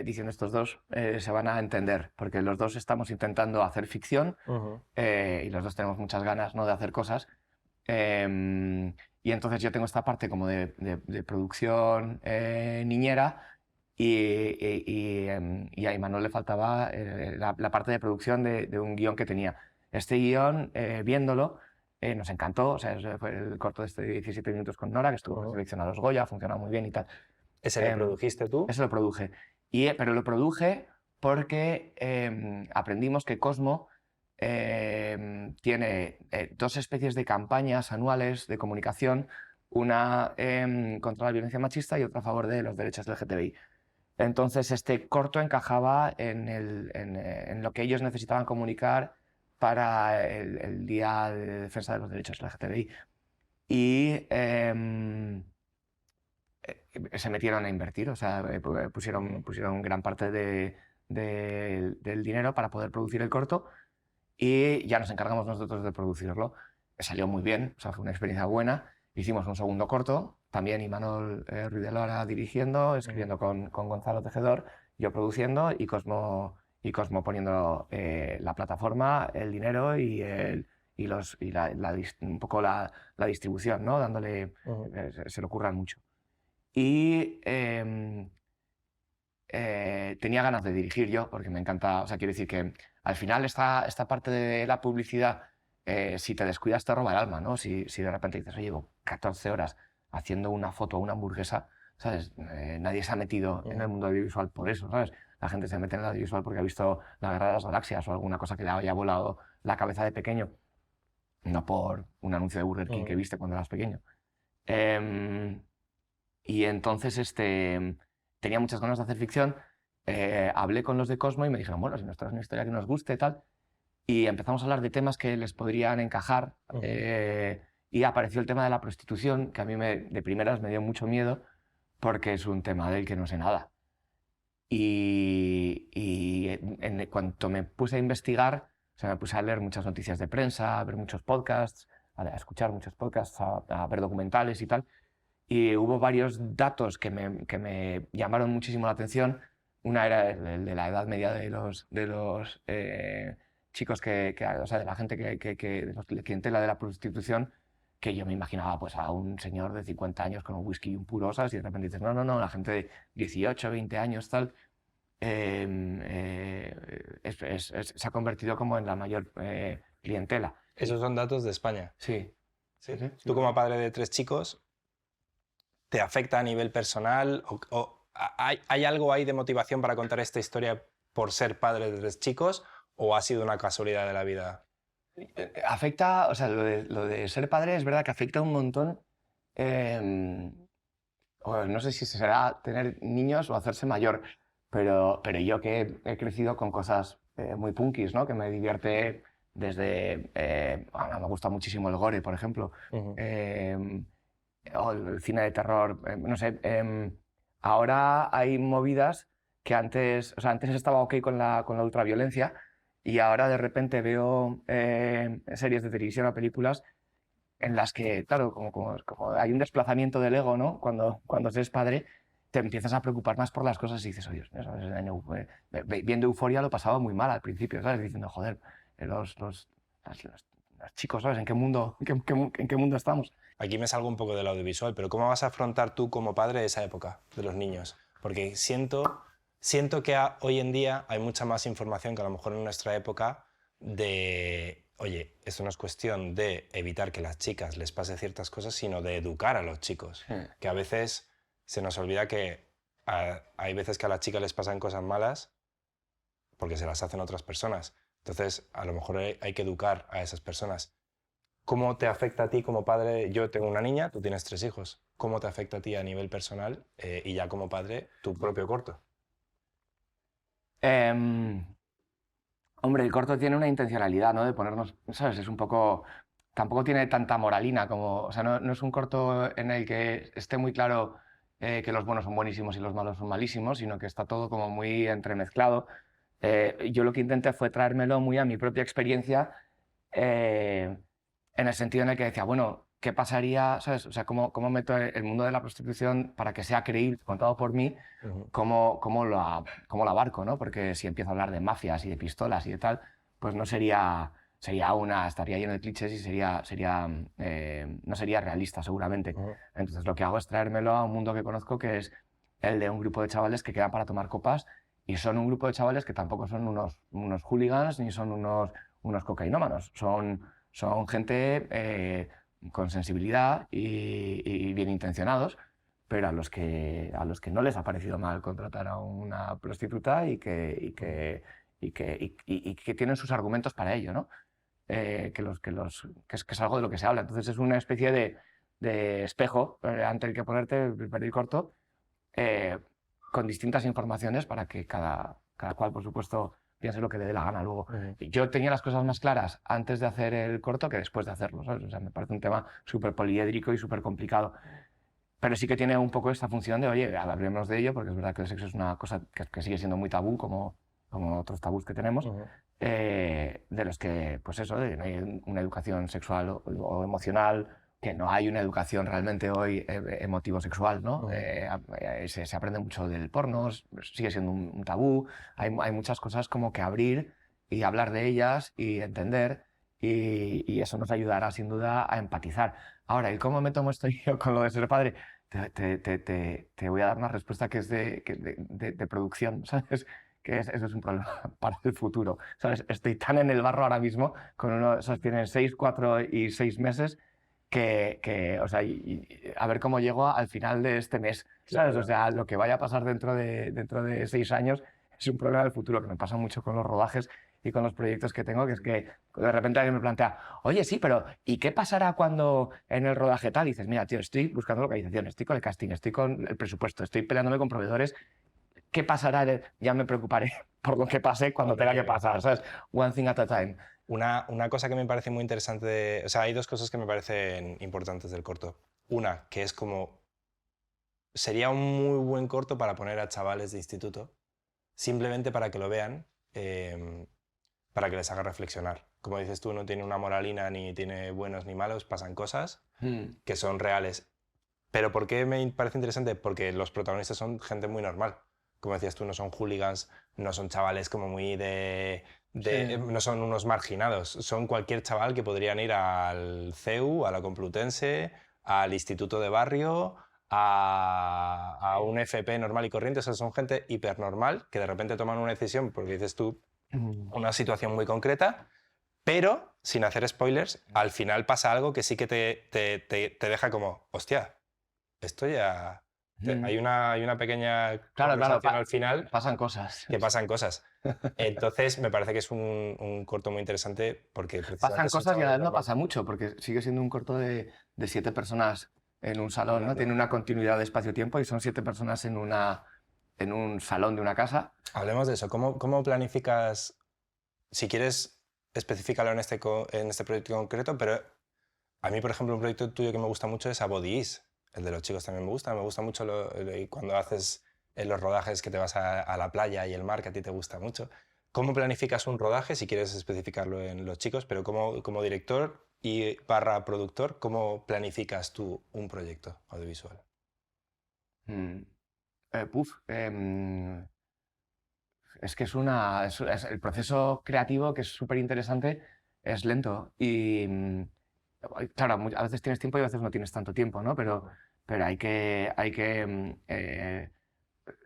diciendo estos dos se van a entender, porque los dos estamos intentando hacer ficción y los dos tenemos muchas ganas, ¿no?, de hacer cosas. Y entonces yo tengo esta parte como de producción niñera y a Imanol le faltaba la parte de producción de un guión que tenía. Este guión, viéndolo, nos encantó. O sea, fue el corto de 17 minutos con Nora, que estuvo seleccionado a los Goya, funcionó muy bien y tal. ¿Ese lo produjiste tú? Eso lo produje. Pero lo produje porque aprendimos que Cosmo tiene dos especies de campañas anuales de comunicación, una contra la violencia machista y otra a favor de los derechos LGTBI. Entonces, este corto encajaba en lo que ellos necesitaban comunicar para el Día de Defensa de los Derechos LGTBI. Y se metieron a invertir, o sea, pusieron gran parte del dinero para poder producir el corto y ya nos encargamos nosotros de producirlo. Salió muy bien, o sea, fue una experiencia buena. Hicimos un segundo corto, también Imanol Ruiz de Lara dirigiendo, escribiendo con Gonzalo Tejedor, yo produciendo y Cosmo poniendo la plataforma, el dinero un poco la distribución, ¿no? Dándole, se le ocurran mucho. Y tenía ganas de dirigir yo, porque me encanta, o sea, quiero decir que al final esta parte de la publicidad, si te descuidas te roba el alma, ¿no? Si de repente dices, oye, llevo 14 horas haciendo una foto o una hamburguesa, ¿sabes? Nadie se ha metido en el mundo audiovisual por eso, ¿sabes? La gente se mete en el audiovisual porque ha visto La Guerra de las Galaxias o alguna cosa que le haya volado la cabeza de pequeño, no por un anuncio de Burger King que viste cuando eras pequeño. Y entonces tenía muchas ganas de hacer ficción. Hablé con los de Cosmo y me dijeron, bueno, si nos traes una historia que nos guste, tal. Y empezamos a hablar de temas que les podrían encajar. Y apareció el tema de la prostitución, que a mí de primeras me dio mucho miedo, porque es un tema del que no sé nada. Y en cuanto me puse a investigar, o sea, me puse a leer muchas noticias de prensa, a ver muchos podcasts, a escuchar muchos podcasts, a ver documentales y tal. Y hubo varios datos que me llamaron muchísimo la atención. Una era el de la edad media de los chicos o sea, de la gente de la clientela de la prostitución, que yo me imaginaba pues a un señor de 50 años con un whisky y un puro, ¿sabes? Y de repente dices, no, la gente de 18, 20 años, tal, se ha convertido como en la mayor clientela. Esos son datos de España. Sí. Sí. Sí, Tú como padre de 3 chicos, ¿te afecta a nivel personal? ¿Hay algo ahí de motivación para contar esta historia por ser padre de 3 chicos? ¿O ha sido una casualidad de la vida? Afecta, o sea, lo de ser padre es verdad que afecta un montón. O no sé si será tener niños o hacerse mayor, pero yo que he crecido con cosas muy punkis, ¿no? Que me divierte desde... me gusta muchísimo el gore, por ejemplo, Ujú. eh, o el cine de terror, no sé. Ahora hay movidas que antes, o sea, antes estaba ok con la ultraviolencia y ahora de repente veo series de televisión o películas en las que, claro, como hay un desplazamiento del ego, ¿no? Cuando eres padre, te empiezas a preocupar más por las cosas y dices, oye, ¿sabes? Viendo Euforia lo pasaba muy mal al principio, ¿sabes? Diciendo, joder, los chicos, ¿sabes? ¿En qué mundo, en qué mundo estamos? Aquí me salgo un poco del audiovisual, pero ¿cómo vas a afrontar tú como padre esa época de los niños? Porque siento que hoy en día hay mucha más información que a lo mejor en nuestra época de, oye, esto no es cuestión de evitar que a las chicas les pase ciertas cosas, sino de educar a los chicos. Sí. Que a veces se nos olvida que hay veces que a las chicas les pasan cosas malas porque se las hacen otras personas. Entonces, a lo mejor hay que educar a esas personas. ¿Cómo te afecta a ti como padre? Yo tengo una niña, tú tienes 3 hijos. ¿Cómo te afecta a ti a nivel personal y ya como padre tu propio corto? Em, Hombre, el corto tiene una intencionalidad, ¿no? De ponernos, ¿sabes? Es un poco... Tampoco tiene tanta moralina como... O sea, no es un corto en el que esté muy claro que los buenos son buenísimos y los malos son malísimos, sino que está todo como muy entremezclado. Yo lo que intenté fue traérmelo muy a mi propia experiencia, eh, en el sentido en el que decía, bueno, ¿qué pasaría? ¿Sabes? O sea, ¿cómo meto el mundo de la prostitución para que sea creíble, contado por mí? Ujú. Cómo lo abarco, ¿no? Porque si empiezo a hablar de mafias y de pistolas y de tal, pues no estaría lleno de clichés y no sería realista seguramente. Ujú. Entonces lo que hago es traérmelo a un mundo que conozco, que es el de un grupo de chavales que quedan para tomar copas y son un grupo de chavales que tampoco son unos hooligans ni son unos cocainómanos, son gente con sensibilidad y bien intencionados, pero a los que no les ha parecido mal contratar a una prostituta y que tienen sus argumentos para ello, ¿no? Que es algo de lo que se habla. Entonces es una especie de espejo ante el que ponerte el perfil corto, eh, con distintas informaciones para que cada cual, por supuesto, piense lo que le dé la gana luego. Ujú. Yo tenía las cosas más claras antes de hacer el corto que después de hacerlo, ¿sabes? O sea, me parece un tema súper poliédrico y súper complicado. Pero sí que tiene un poco esta función de, oye, hablemos de ello, porque es verdad que el sexo es una cosa que sigue siendo muy tabú, como otros tabús que tenemos, Ujú. de los que, pues eso, no hay una educación sexual o emocional, que no hay una educación realmente hoy emotivo-sexual, ¿no? Ujú. Se aprende mucho del porno, sigue siendo un tabú, hay muchas cosas como que abrir y hablar de ellas y entender, y eso nos ayudará sin duda a empatizar. Ahora, ¿y cómo me tomo esto yo con lo de ser padre? Te voy a dar una respuesta que es de producción, ¿sabes? Eso es un problema para el futuro, ¿sabes? Estoy tan en el barro ahora mismo, con uno, esos tienen 6, 4 y 6 meses, o sea, a ver cómo llego al final de este mes, ¿sabes? Claro. O sea, lo que vaya a pasar dentro de 6 años es un problema del futuro, que me pasa mucho con los rodajes y con los proyectos que tengo, que es que de repente alguien me plantea, oye, sí, pero ¿y qué pasará cuando en el rodaje tal? Y dices, mira, tío, estoy buscando localización, estoy con el casting, estoy con el presupuesto, estoy peleándome con proveedores. ¿Qué pasará? Ya me preocuparé por lo que pase cuando tenga que Hombre, pasar, ¿sabes? One thing at a time. una cosa que me parece muy interesante, o sea, hay 2 cosas que me parecen importantes del corto. Una, que es como, sería un muy buen corto para poner a chavales de instituto, simplemente para que lo vean, para que les haga reflexionar. Como dices tú, no tiene una moralina, ni tiene buenos ni malos, pasan cosas Mm, que son reales. Pero ¿por qué me parece interesante? Porque los protagonistas son gente muy normal. Como decías tú, no son hooligans, no son chavales como muy sí. no son unos marginados, son cualquier chaval que podrían ir al CEU, a la Complutense, al instituto de barrio, a un FP normal y corriente. O sea, son gente hipernormal que de repente toman una decisión, porque dices tú, Mm, una situación muy concreta, Pero, sin hacer spoilers, al final pasa algo que sí que te deja como, hostia, esto ya... Hay una pequeña Claro, claro, conversación al final pasan cosas. que pasan cosas. Entonces, me parece que es un corto muy interesante porque precisamente Pasan son cosas y a la chavales vez no normales. pasa mucho, porque sigue siendo un corto de 7 personas en un salón, ¿no? Hablando. Tiene una continuidad de espacio-tiempo y son 7 personas en un salón de una casa. Hablemos de eso. ¿Cómo planificas? Si quieres, especifícalo en este proyecto concreto, pero a mí, por ejemplo, un proyecto tuyo que me gusta mucho es Abodis. El de los chicos también me gusta. Me gusta mucho cuando haces los rodajes que te vas a la playa y el mar, que a ti te gusta mucho. ¿Cómo planificas un rodaje, si quieres especificarlo en los chicos, pero como director y barra productor, cómo planificas tú un proyecto audiovisual? Mm, es que el proceso creativo, que es súper interesante, es lento. Y claro, a veces tienes tiempo y a veces no tienes tanto tiempo, ¿no? Pero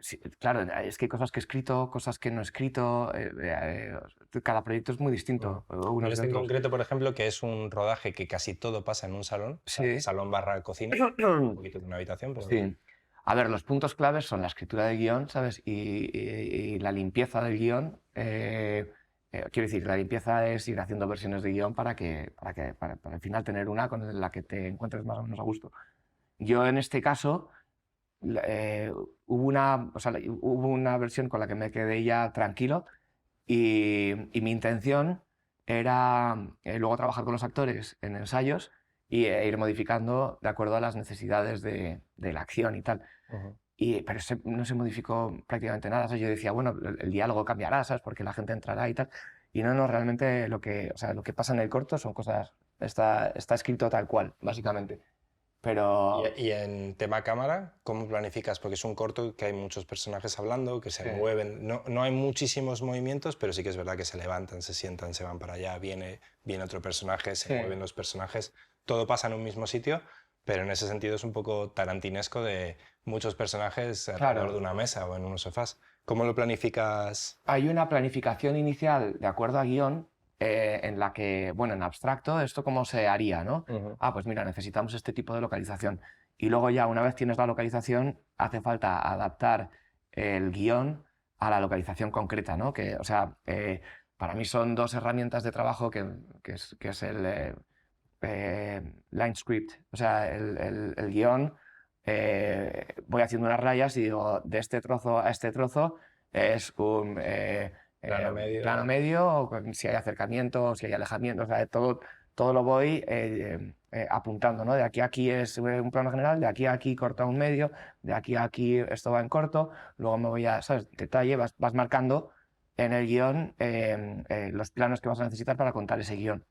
sí, claro, es que hay cosas que he escrito, cosas que no he escrito. Cada proyecto es muy distinto En unos de este en otros. concreto, por ejemplo, que es un rodaje que casi todo pasa en un salón, Sí. salón barra cocina, un poquito de una habitación, pero... Sí. A ver, los puntos claves son la escritura del guión, ¿sabes? Y la limpieza del guión. Quiero decir, la limpieza es ir haciendo versiones de guión para al final tener una con la que te encuentres más o menos a gusto. Yo en este caso hubo una versión con la que me quedé ya tranquilo y mi intención era luego trabajar con los actores en ensayos e ir modificando de acuerdo a las necesidades de la acción y tal. Ujú. Pero no se modificó prácticamente nada. O sea, yo decía, bueno, el diálogo cambiará, ¿sabes? Porque la gente entrará y tal. Y no, realmente lo que pasa en el corto son cosas, está escrito tal cual, básicamente. Pero Y en tema cámara, ¿cómo planificas? Porque es un corto que hay muchos personajes hablando, que se sí, mueven. No hay muchísimos movimientos, pero sí que es verdad que se levantan, se sientan, se van para allá, viene otro personaje, se sí, mueven los personajes. Todo pasa en un mismo sitio, pero en ese sentido es un poco tarantinesco de muchos personajes alrededor de claro. una mesa o en unos sofás. ¿Cómo lo planificas? Hay una planificación inicial de acuerdo a guión en la que, bueno, en abstracto, esto cómo se haría, ¿no? Ujú. Ah, pues mira, necesitamos este tipo de localización. Y luego ya, una vez tienes la localización, hace falta adaptar el guión a la localización concreta, ¿no? O sea, para mí son dos herramientas de trabajo que es el line script, o sea, el guión. Voy haciendo unas rayas y digo, de este trozo a este trozo es un Plano medio. plano medio, o si hay acercamiento, si hay alejamiento, o sea, todo lo voy apuntando, ¿no? De aquí a aquí es un plano general, de aquí a aquí corta un medio, de aquí a aquí esto va en corto, luego me voy a, ¿sabes? Detalle, vas marcando en el guión los planos que vas a necesitar para contar ese guión.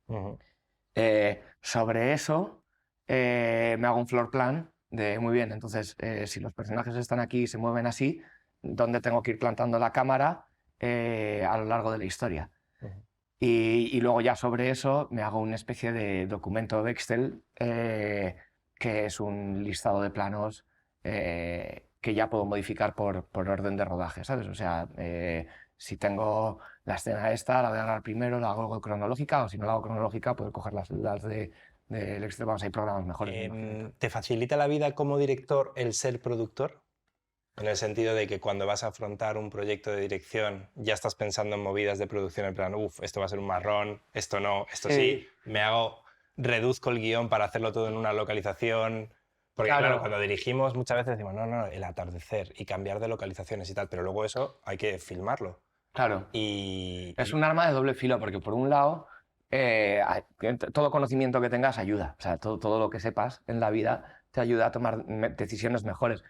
Ujú. Sobre eso me hago un floor plan de muy bien, entonces si los personajes están aquí y se mueven así, ¿dónde tengo que ir plantando la cámara a lo largo de la historia? Ujú. Y luego ya sobre eso me hago una especie de documento de Excel que es un listado de planos que ya puedo modificar por orden de rodaje, ¿sabes? O sea, si tengo la escena esta, la voy a grabar primero, la hago cronológica, o si no la hago cronológica, puedo coger las del Excel. Vamos, hay programas mejores, me imagino. ¿Te facilita la vida como director el ser productor? En el sentido de que cuando vas a afrontar un proyecto de dirección ya estás pensando en movidas de producción en plan, uff, esto va a ser un marrón, esto no, esto sí, Sí, reduzco el guión para hacerlo todo en una localización. Porque claro, claro, cuando dirigimos muchas veces decimos, no, el atardecer y cambiar de localizaciones y tal, pero luego eso hay que filmarlo. claro. Y, Es un arma de doble filo porque por un lado, todo conocimiento que tengas ayuda. O sea, todo lo que sepas en la vida te ayuda a tomar decisiones mejores.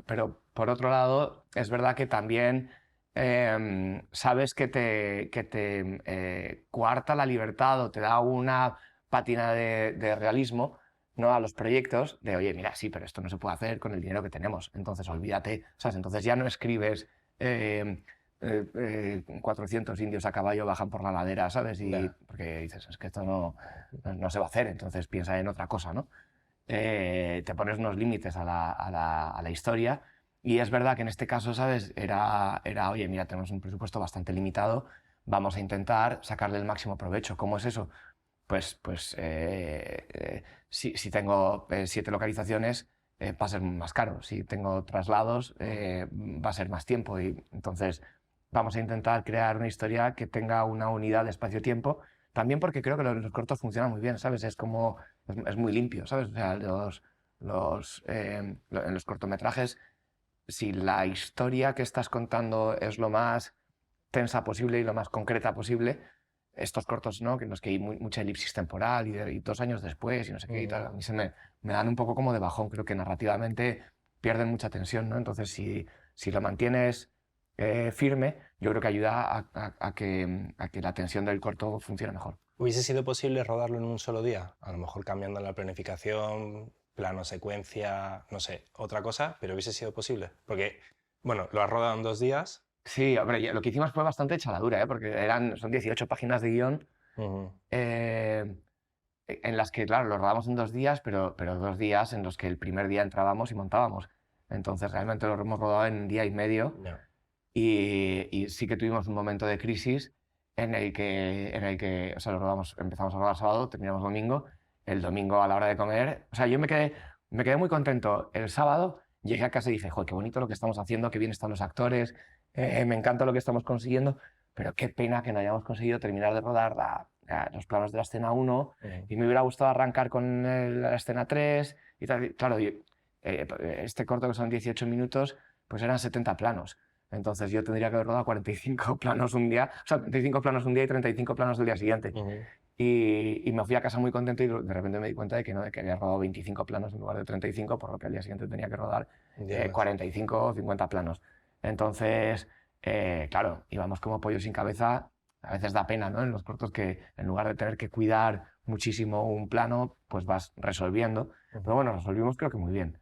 Pero por otro lado, es verdad que también sabes que te coarta la libertad o te da una pátina de realismo, ¿no? A los proyectos de, oye, mira, sí, pero esto no se puede hacer con el dinero que tenemos. Entonces, olvídate, ¿sabes? Entonces ya no escribes... 400 indios a caballo bajan por la ladera, ¿sabes? ya. Porque dices, es que esto no se va a hacer, entonces piensa en otra cosa, ¿no? Te pones unos límites a la historia y es verdad que en este caso, ¿sabes? Oye, mira, tenemos un presupuesto bastante limitado, vamos a intentar sacarle el máximo provecho. ¿Cómo es eso? Pues si tengo 7 localizaciones, va a ser más caro. Si tengo traslados, va a ser más tiempo. Y entonces vamos a intentar crear una historia que tenga una unidad de espacio-tiempo. También porque creo que los cortos funcionan muy bien, ¿sabes? Es muy limpio, ¿sabes? O sea, en los cortometrajes, si la historia que estás contando es lo más tensa posible y lo más concreta posible, estos cortos, ¿no? Que en los que hay mucha elipsis temporal y 2 años después y no sé qué y tal, a mí me dan un poco como de bajón. Creo que narrativamente pierden mucha tensión, ¿no? Entonces, si lo mantienes firme, yo creo que ayuda a que la tensión del corto funcione mejor. ¿Hubiese sido posible rodarlo en un solo día? A lo mejor cambiando la planificación, plano, secuencia, no sé, otra cosa, pero hubiese sido posible. Porque, bueno, lo has rodado en 2 días. Sí, hombre, lo que hicimos fue bastante chaladura, ¿eh? Porque son 18 páginas de guión en las que, claro, lo rodamos en 2 días, pero 2 días en los que el primer día entrábamos y montábamos. Entonces, realmente lo hemos rodado en 1 día y medio. No. Y sí que tuvimos un momento de crisis en el que o sea, empezamos a rodar sábado, terminamos domingo. El domingo a la hora de comer, o sea, yo me quedé muy contento el sábado. Llegué a casa y dije, joder, qué bonito lo que estamos haciendo, qué bien están los actores, me encanta lo que estamos consiguiendo, pero qué pena que no hayamos conseguido terminar de rodar los planos de la escena 1 y me hubiera gustado arrancar con la escena 3 y tal. Claro, este corto que son 18 minutos, pues eran 70 planos. Entonces yo tendría que haber rodado 45 planos un día, o sea, 35 planos un día y 35 planos del día siguiente. Y me fui a casa muy contento y de repente me di cuenta de que no, de que había rodado 25 planos en lugar de 35, por lo que al día siguiente tenía que rodar 45 o 50 planos. Entonces, claro, íbamos como pollo sin cabeza. A veces da pena, ¿no? En los cortos que en lugar de tener que cuidar muchísimo un plano, pues vas resolviendo. Pero bueno, resolvimos creo que muy bien.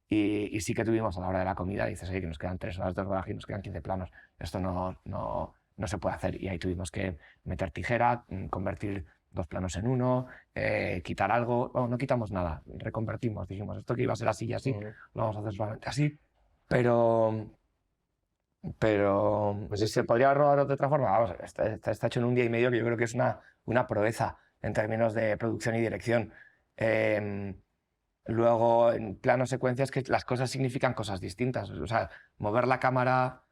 Y sí que tuvimos a la hora de la comida, dices, oye, que nos quedan 3 horas de rodaje y nos quedan 15 planos. Esto no se puede hacer. Y ahí tuvimos que meter tijera, convertir 2 planos en uno, quitar algo. Bueno, no quitamos nada, reconvertimos. Dijimos, esto que iba a ser así y así, lo vamos a hacer solamente así. Pero Pues ¿se podría rodar de otra forma? Vamos, está hecho en 1 día y medio, que yo creo que es una proeza en términos de producción y dirección. Luego, en plano secuencias, que las cosas significan cosas distintas. O sea, mover la cámara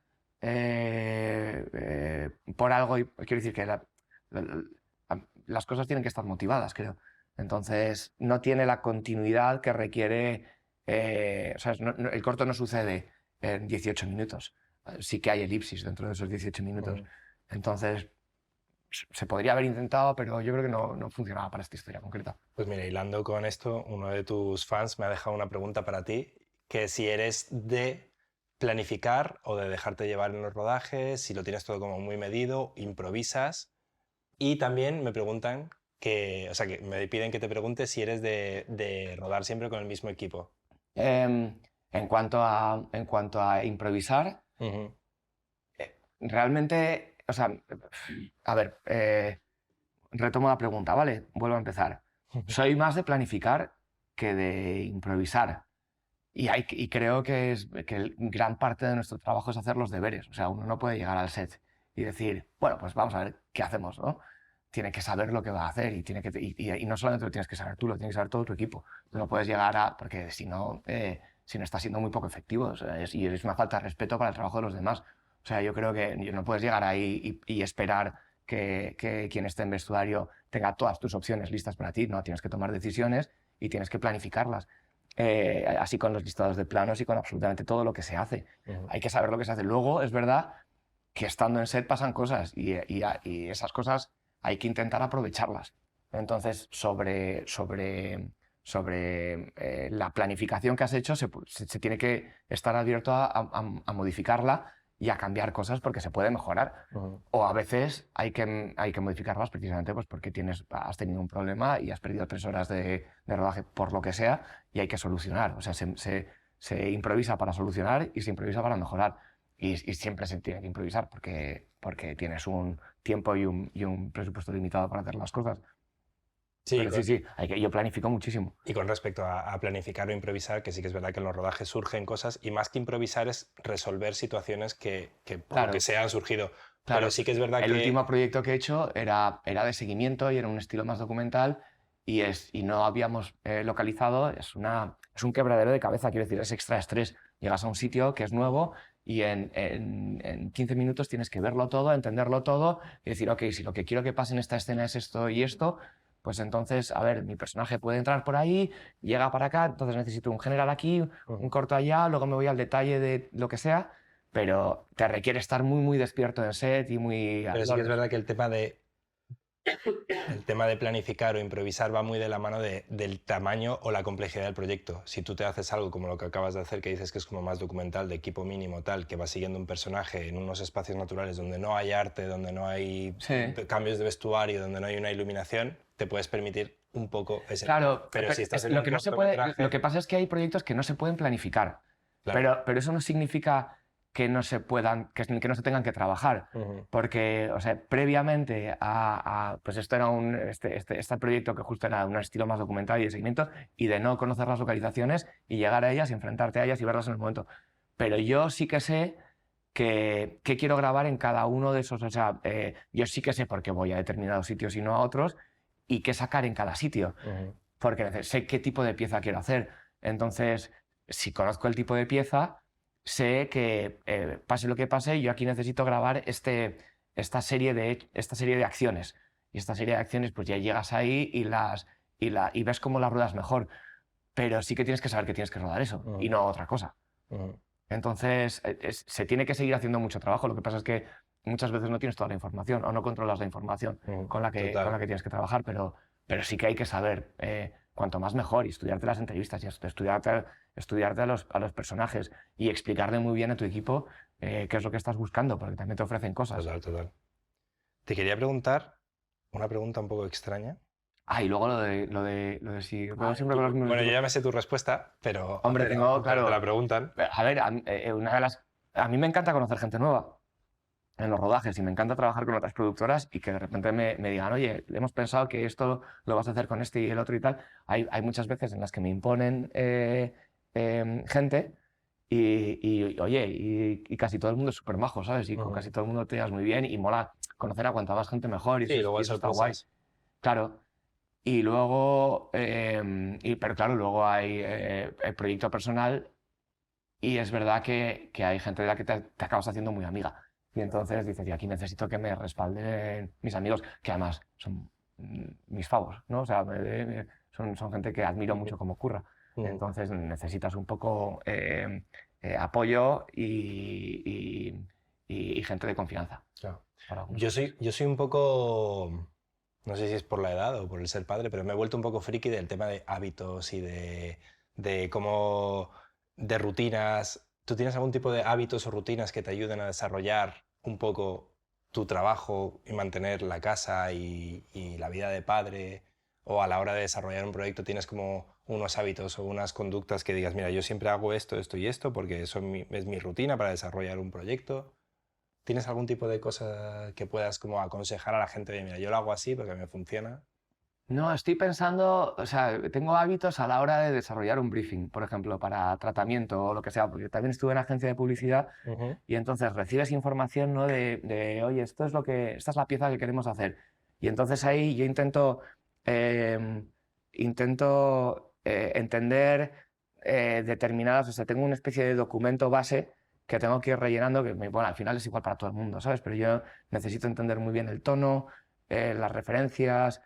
por algo, y quiero decir que las cosas tienen que estar motivadas, creo. Entonces, no tiene la continuidad que requiere. O sea, el corto no sucede en 18 minutos. Sí que hay elipsis dentro de esos 18 minutos. Entonces, se podría haber intentado, pero yo creo que no funcionaba para esta historia concreta. Pues mira, hilando con esto, uno de tus fans me ha dejado una pregunta para ti, que si eres de planificar o de dejarte llevar en los rodajes, si lo tienes todo como muy medido, improvisas. Y también me preguntan que me piden que te pregunte si eres de rodar siempre con el mismo equipo. En cuanto a improvisar, realmente, o sea, a ver, retomo la pregunta, ¿vale? Vuelvo a empezar. Soy más de planificar que de improvisar. Y creo que gran parte de nuestro trabajo es hacer los deberes. O sea, uno no puede llegar al set y decir, bueno, pues vamos a ver qué hacemos, ¿no? Tiene que saber lo que va a hacer y no solamente lo tienes que saber tú, lo tiene que saber todo tu equipo. Tú no puedes llegar porque si no está siendo muy poco efectivo. O sea, y es una falta de respeto para el trabajo de los demás. O sea, yo creo que no puedes llegar ahí y esperar que quien esté en vestuario tenga todas tus opciones listas para ti. No, tienes que tomar decisiones y tienes que planificarlas. Así con los listados de planos y con absolutamente todo lo que se hace. Hay que saber lo que se hace. Luego, es verdad que estando en set pasan cosas y esas cosas hay que intentar aprovecharlas. Entonces, sobre la planificación que has hecho, se tiene que estar abierto a modificarla y a cambiar cosas porque se puede mejorar. O a veces hay que modificarlas precisamente pues porque has tenido un problema y has perdido 3 horas de rodaje por lo que sea y hay que solucionar. O sea, se improvisa para solucionar y se improvisa para mejorar. Y siempre se tiene que improvisar porque tienes un tiempo y un presupuesto limitado para hacer las cosas. Sí, pero sí, yo planifico muchísimo. Y con respecto a planificar o improvisar, que sí que es verdad que en los rodajes surgen cosas, y más que improvisar es resolver situaciones que por lo que sea han surgido. Claro, Pero sí que es verdad el que... último proyecto que he hecho era de seguimiento y era un estilo más documental y no habíamos localizado, es un quebradero de cabeza, quiero decir, es extra estrés. Llegas a un sitio que es nuevo y en 15 minutos tienes que verlo todo, entenderlo todo y decir, ok, si lo que quiero que pase en esta escena es esto y esto, pues entonces, a ver, mi personaje puede entrar por ahí, llega para acá, entonces necesito un general aquí, un corto allá, luego me voy al detalle de lo que sea, pero te requiere estar muy, muy despierto en set y muy... Pero sí que es verdad que el tema de planificar o improvisar va muy de la mano del tamaño o la complejidad del proyecto. Si tú te haces algo como lo que acabas de hacer, que dices que es como más documental, de equipo mínimo, tal, que va siguiendo un personaje en unos espacios naturales donde no hay arte, donde no hay Sí. cambios de vestuario, donde no hay una iluminación, te puedes permitir un poco ese... Claro, Pero si estás en lo un que no se puede, cortometraje... lo que pasa es que hay proyectos que no se pueden planificar, Claro. pero eso no significa que no se puedan, que no se tengan que trabajar, Ujú. porque, o sea, previamente pues esto era este proyecto que justo era un estilo más documental y de seguimiento y de no conocer las localizaciones y llegar a ellas y enfrentarte a ellas y verlas en el momento. Pero yo sí que sé qué quiero grabar en cada uno de esos, o sea, yo sí que sé por qué voy a determinados sitios y no a otros y qué sacar en cada sitio, Ujú. porque sé qué tipo de pieza quiero hacer. Entonces, si conozco el tipo de pieza, sé que pase lo que pase, yo aquí necesito grabar esta serie de acciones. Y esta serie de acciones, pues ya llegas ahí y ves cómo las ruedas mejor. Pero sí que tienes que saber que tienes que rodar eso y no otra cosa. Ujú. Entonces, se tiene que seguir haciendo mucho trabajo. Lo que pasa es que muchas veces no tienes toda la información o no controlas la información Ujú. con la Total. que tienes que trabajar, pero sí que hay que saber cuanto más mejor y estudiarte las entrevistas y estudiarte a los personajes y explicarle muy bien a tu equipo qué es lo que estás buscando, porque también te ofrecen cosas. Total, total. Te quería preguntar una pregunta un poco extraña. Ah, y luego lo de si juego siempre con los mismos Bueno, yo equipos. ya me sé tu respuesta, pero, Hombre, tengo, pero te la claro, preguntan. a ver, a mí me encanta conocer gente nueva en los rodajes y me encanta trabajar con otras productoras y que de repente me digan, oye, hemos pensado que esto lo vas a hacer con este y el otro y tal. Hay muchas veces en las que me imponen gente oye, y casi todo el mundo es súper majo, ¿sabes? Y con Ujú. casi todo el mundo te llevas muy bien y mola conocer a cuanta más gente mejor Sí, luego y hay eso está guay. sorpresas. Claro. Y luego, pero claro, luego hay el proyecto personal y es verdad que hay gente de la que te acabas haciendo muy amiga. Y entonces dices, y aquí necesito que me respalden mis amigos, que además son mis favos, ¿no? O sea, son gente que admiro mucho como curra. Ujú. Entonces necesitas un poco apoyo y gente de confianza Claro. para algunas Yo soy un poco, no sé si es por la edad o por el ser padre, pero me he vuelto un poco friki del tema de hábitos y de cómo, de rutinas. ¿Tú tienes algún tipo de hábitos o rutinas que te ayuden a desarrollar un poco tu trabajo y mantener la casa y la vida de padre? O a la hora de desarrollar un proyecto tienes como unos hábitos o unas conductas que digas, mira, yo siempre hago esto, esto y esto porque eso es mi rutina para desarrollar un proyecto. ¿Tienes algún tipo de cosa que puedas como aconsejar a la gente de, mira, yo lo hago así porque me funciona? No, estoy pensando, o sea, tengo hábitos a la hora de desarrollar un briefing, por ejemplo, para tratamiento o lo que sea, porque también estuve en agencia de publicidad Ujú. y entonces recibes información, ¿no? Oye, esta es la pieza que queremos hacer. Y entonces ahí yo eh, intento entender determinadas, o sea, tengo una especie de documento base que tengo que ir rellenando, que bueno, al final es igual para todo el mundo, ¿sabes? Pero yo necesito entender muy bien el tono, las referencias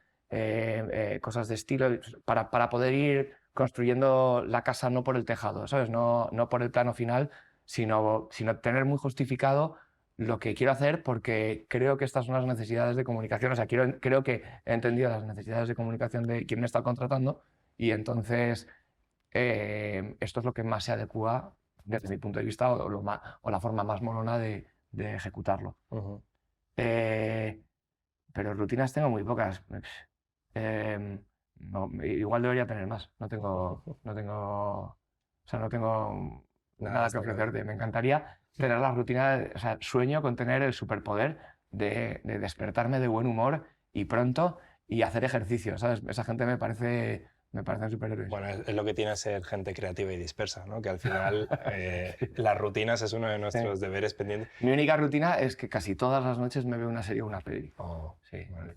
cosas de estilo, para poder ir construyendo la casa no por el tejado, ¿sabes? No por el plano final, sino tener muy justificado lo que quiero hacer porque creo que estas son las necesidades de comunicación, o sea, creo que he entendido las necesidades de comunicación de quien me está contratando y entonces esto es lo que más se adecua desde mi punto de vista o la forma más molona de ejecutarlo. Ujú. Eh, pero rutinas tengo muy pocas. Igual debería tener más. No tengo Nada, nada que está claro. ofrecerte. Me encantaría tener la rutina, o sea, sueño con tener el superpoder de despertarme de buen humor y pronto y hacer ejercicio, ¿sabes? Esa gente me parece me parecen superhéroes. Bueno, es lo que tiene ser gente creativa y dispersa, ¿no? Que al final las rutinas es uno de nuestros deberes pendientes. Mi única rutina es que casi todas las noches me veo una serie o una peli. Oh, Sí, vale.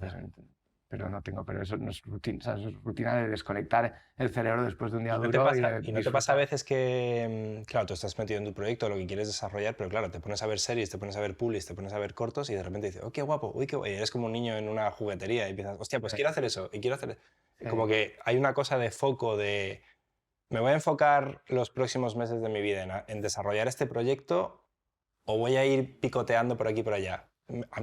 pero no tengo, pero eso no es rutina, o sea, eso es rutina de desconectar el cerebro después de un día ¿Y no duro ¿Y no te pasa a veces que, claro, tú estás metido en tu proyecto, lo que quieres desarrollar, pero claro, te pones a ver series, te pones a ver publis, te pones a ver cortos y de repente dices, oh, qué guapo, uy, qué guay. Y eres como un niño en una juguetería y piensas, hostia, pues quiero hacer eso y quiero hacer... Como que hay una cosa de foco de, me voy a enfocar los próximos meses de mi vida en desarrollar este proyecto o voy a ir picoteando por aquí y por allá.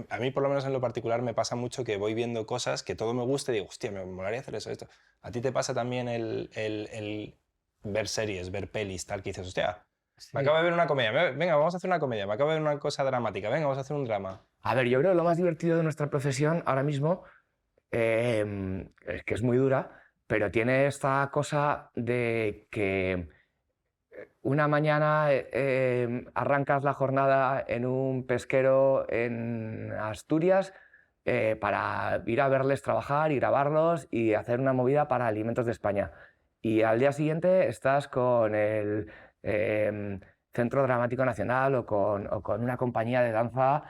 A mí, por lo menos en lo particular, me pasa mucho que voy viendo cosas que todo me gusta y digo, hostia, me molaría hacer eso, esto. ¿A ti te pasa también el ver series, ver pelis, tal, que dices, hostia, me acabo de ver una comedia, venga, vamos a hacer una comedia, me acabo de ver una cosa dramática, venga, vamos a hacer un drama? A ver, yo creo que lo más divertido de nuestra profesión ahora mismo es que es muy dura, pero tiene esta cosa de que una mañana arrancas la jornada en un pesquero en Asturias para ir a verles trabajar y grabarlos y hacer una movida para Alimentos de España. Y al día siguiente estás con el Centro Dramático Nacional o con una compañía de danza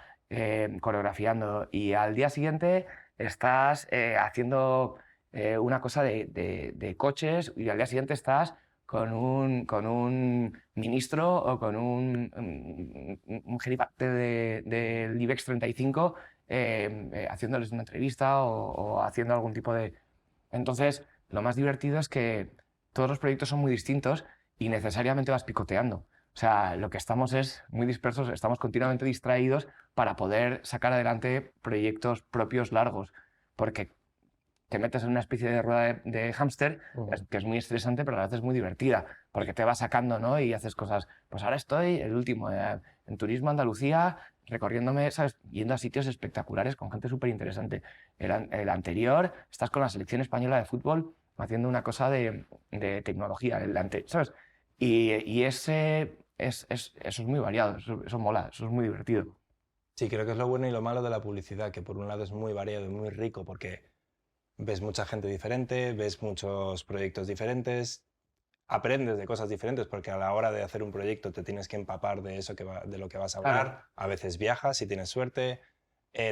coreografiando. Y al día siguiente estás haciendo una cosa de coches y al día siguiente estás con un ministro o con un geriparte del IBEX 35 haciéndoles una entrevista o haciendo algún tipo de... Entonces, lo más divertido es que todos los proyectos son muy distintos y necesariamente vas picoteando. O sea, lo que estamos es muy dispersos, estamos continuamente distraídos para poder sacar adelante proyectos propios largos, porque te metes en una especie de rueda de hámster, que es muy estresante, pero a la vez es muy divertida, porque te va sacando, ¿no? Y haces cosas. Pues ahora estoy, el último, en Turismo Andalucía, recorriéndome, ¿sabes? Yendo a sitios espectaculares con gente súper interesante. El anterior, estás con la selección española de fútbol haciendo una cosa de tecnología, ¿sabes? Y eso es muy variado, eso mola, eso es muy divertido. Sí, creo que es lo bueno y lo malo de la publicidad, que por un lado es muy variado y muy rico porque ves mucha gente diferente, ves muchos proyectos diferentes, aprendes de cosas diferentes porque a la hora de hacer un proyecto te tienes que empapar de eso de lo que vas a hablar. Claro. A veces viajas si tienes suerte,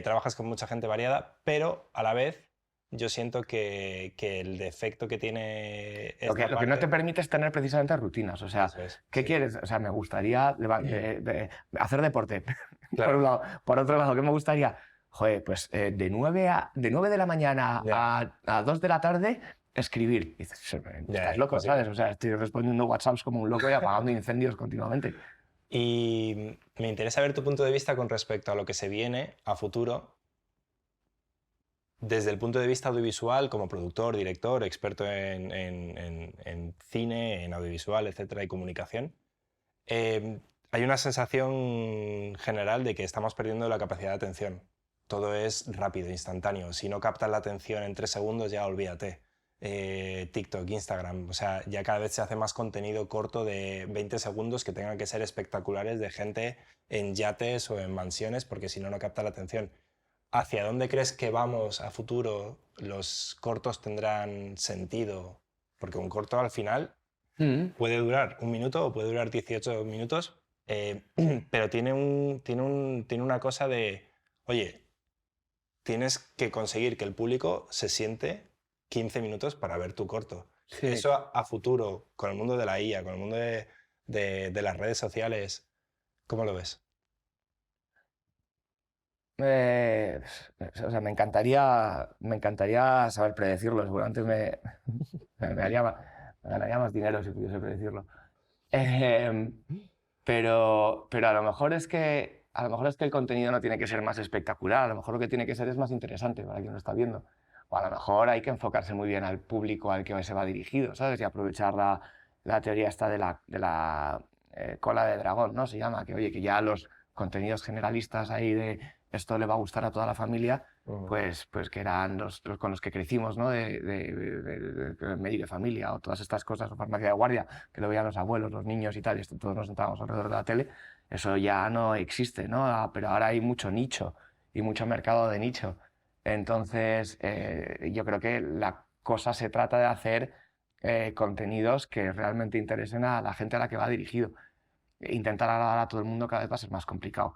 trabajas con mucha gente variada, pero a la vez yo siento que el defecto que tiene esta Lo que no te parte... permite es tener precisamente rutinas. O sea, Eso es, ¿qué sí. quieres? O sea, me gustaría hacer deporte, por Claro. un lado. Por otro lado, ¿qué me gustaría? Joder, pues de 9 de la mañana Ya, a 2 de la tarde, escribir. Y dices, estás loco, imposible. ¿sabes? O sea, estoy respondiendo WhatsApps como un loco y apagando incendios continuamente. Y me interesa ver tu punto de vista con respecto a lo que se viene a futuro desde el punto de vista audiovisual, como productor, director, experto en cine, en audiovisual, etcétera, y comunicación. Hay una sensación general de que estamos perdiendo la capacidad de atención. Todo es rápido, instantáneo. Si no captas la atención en 3 segundos, ya olvídate. TikTok, Instagram, o sea, ya cada vez se hace más contenido corto de 20 segundos que tengan que ser espectaculares de gente en yates o en mansiones, porque si no, no capta la atención. ¿Hacia dónde crees que vamos a futuro? ¿Los cortos tendrán sentido? Porque un corto al final puede durar 1 minuto o puede durar 18 minutos, pero tiene una cosa de, oye, tienes que conseguir que el público se siente 15 minutos para ver tu corto. Sí. Eso a futuro, con el mundo de la IA, con el mundo de las redes sociales, ¿cómo lo ves? O sea, me encantaría saber predecirlo. Seguramente me ganaría más dinero si pudiese predecirlo. Em, pero a lo mejor es que el contenido no tiene que ser más espectacular, a lo mejor lo que tiene que ser es más interesante para quien lo está viendo. O a lo mejor hay que enfocarse muy bien al público al que se va dirigido, ¿sabes? Y aprovechar la teoría esta de la cola de dragón, ¿no? Se llama, que oye, que ya los contenidos generalistas ahí de esto le va a gustar a toda la familia, pues que eran los con los que crecimos, ¿no? De Médico de Familia o todas estas cosas, o Farmacia de Guardia, que lo veían los abuelos, los niños y tal, y todos nos sentábamos alrededor de la tele, eso ya no existe, ¿no? Pero ahora hay mucho nicho y mucho mercado de nicho. Entonces, yo creo que la cosa se trata de hacer contenidos que realmente interesen a la gente a la que va dirigido. Intentar agradar a todo el mundo cada vez va a ser más complicado.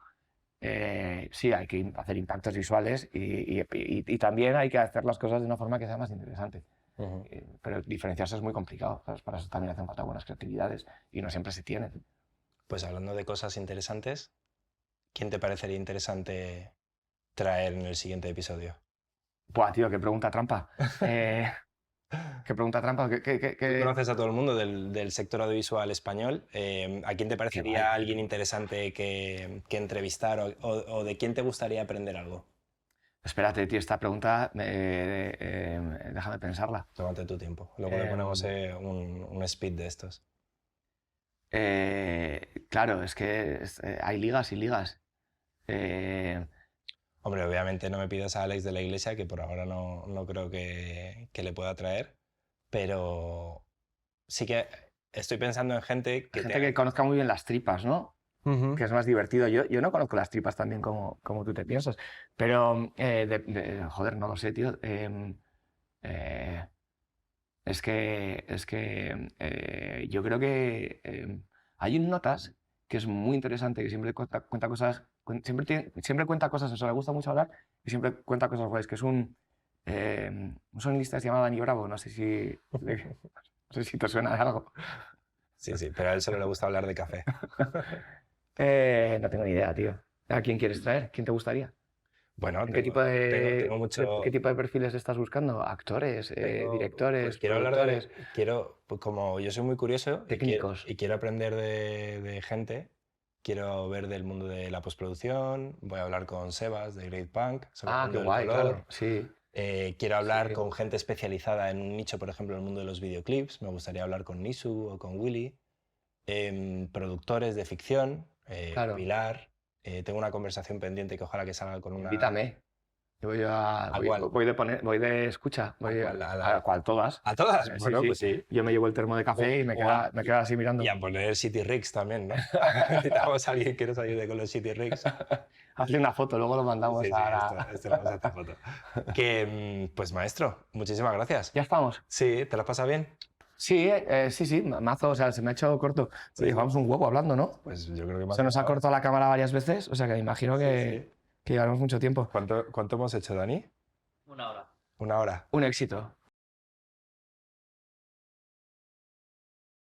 Sí, hay que hacer impactos visuales y también hay que hacer las cosas de una forma que sea más interesante. Pero diferenciarse es muy complicado, ¿sabes? Para eso también hacen falta buenas creatividades y no siempre se tienen. Pues hablando de cosas interesantes, ¿quién te parecería interesante traer en el siguiente episodio? Buah, tío, qué pregunta trampa. Qué pregunta trampa. Tú conoces a todo el mundo del sector audiovisual español. ¿A quién te parecería alguien interesante que entrevistar o de quién te gustaría aprender algo? Espérate, tío, esta pregunta, déjame pensarla. Tómate tu tiempo. Luego le ponemos un speed de estos. Claro, es que hay ligas y ligas. Hombre, obviamente no me pidas a Alex de la Iglesia, que por ahora no creo que le pueda traer, pero sí que estoy pensando en gente que conozca muy bien las tripas, ¿no? Que es más divertido. Yo no conozco las tripas tan bien como tú te piensas, pero, joder, no lo sé, tío. Es que yo creo que hay un Notas que es muy interesante, que siempre cuenta cosas, siempre cuenta cosas, eso le gusta mucho hablar y siempre cuenta cosas guays, que es un sonidista que se llama Dani Bravo, no sé si te suena de algo. Sí, pero a él solo le gusta hablar de café. No tengo ni idea, tío. ¿A quién quieres traer? ¿Quién te gustaría? Bueno, ¿Qué tipo de perfiles estás buscando? ¿Actores, directores, pues quiero productores? Pues como yo soy muy curioso Técnicos. y quiero aprender de gente, quiero ver del mundo de la postproducción, voy a hablar con Sebas de Great Punk sobre el mundo Qué guay, del color. claro, sí. Quiero hablar con gente especializada en un nicho, por ejemplo, en el mundo de los videoclips. Me gustaría hablar con Nisu o con Willy. Productores de ficción, Claro. Pilar. Tengo una conversación pendiente que ojalá que salga con una... Invítame. Yo voy de escucha. ¿A cuál? Todas. ¿A todas? Sí, Bueno, sí. pues sí. Yo me llevo el termo de café y me queda así mirando. Y a poner City Rigs también, ¿no? Necesitamos a alguien que nos ayude con los City Rigs. Hazle una foto, luego lo mandamos esto vamos a hacer foto. Pues maestro, muchísimas gracias. ¿Ya estamos? Sí, ¿te lo has pasado bien? Sí, sí, mazo, o sea, se me ha hecho corto. Sí, llevamos un huevo hablando, ¿no? Pues yo creo que más. Se nos ha cortado la cámara varias veces, o sea que me imagino que llevaremos mucho tiempo. ¿Cuánto hemos hecho, Dani? 1 hora. 1 hora. Un éxito.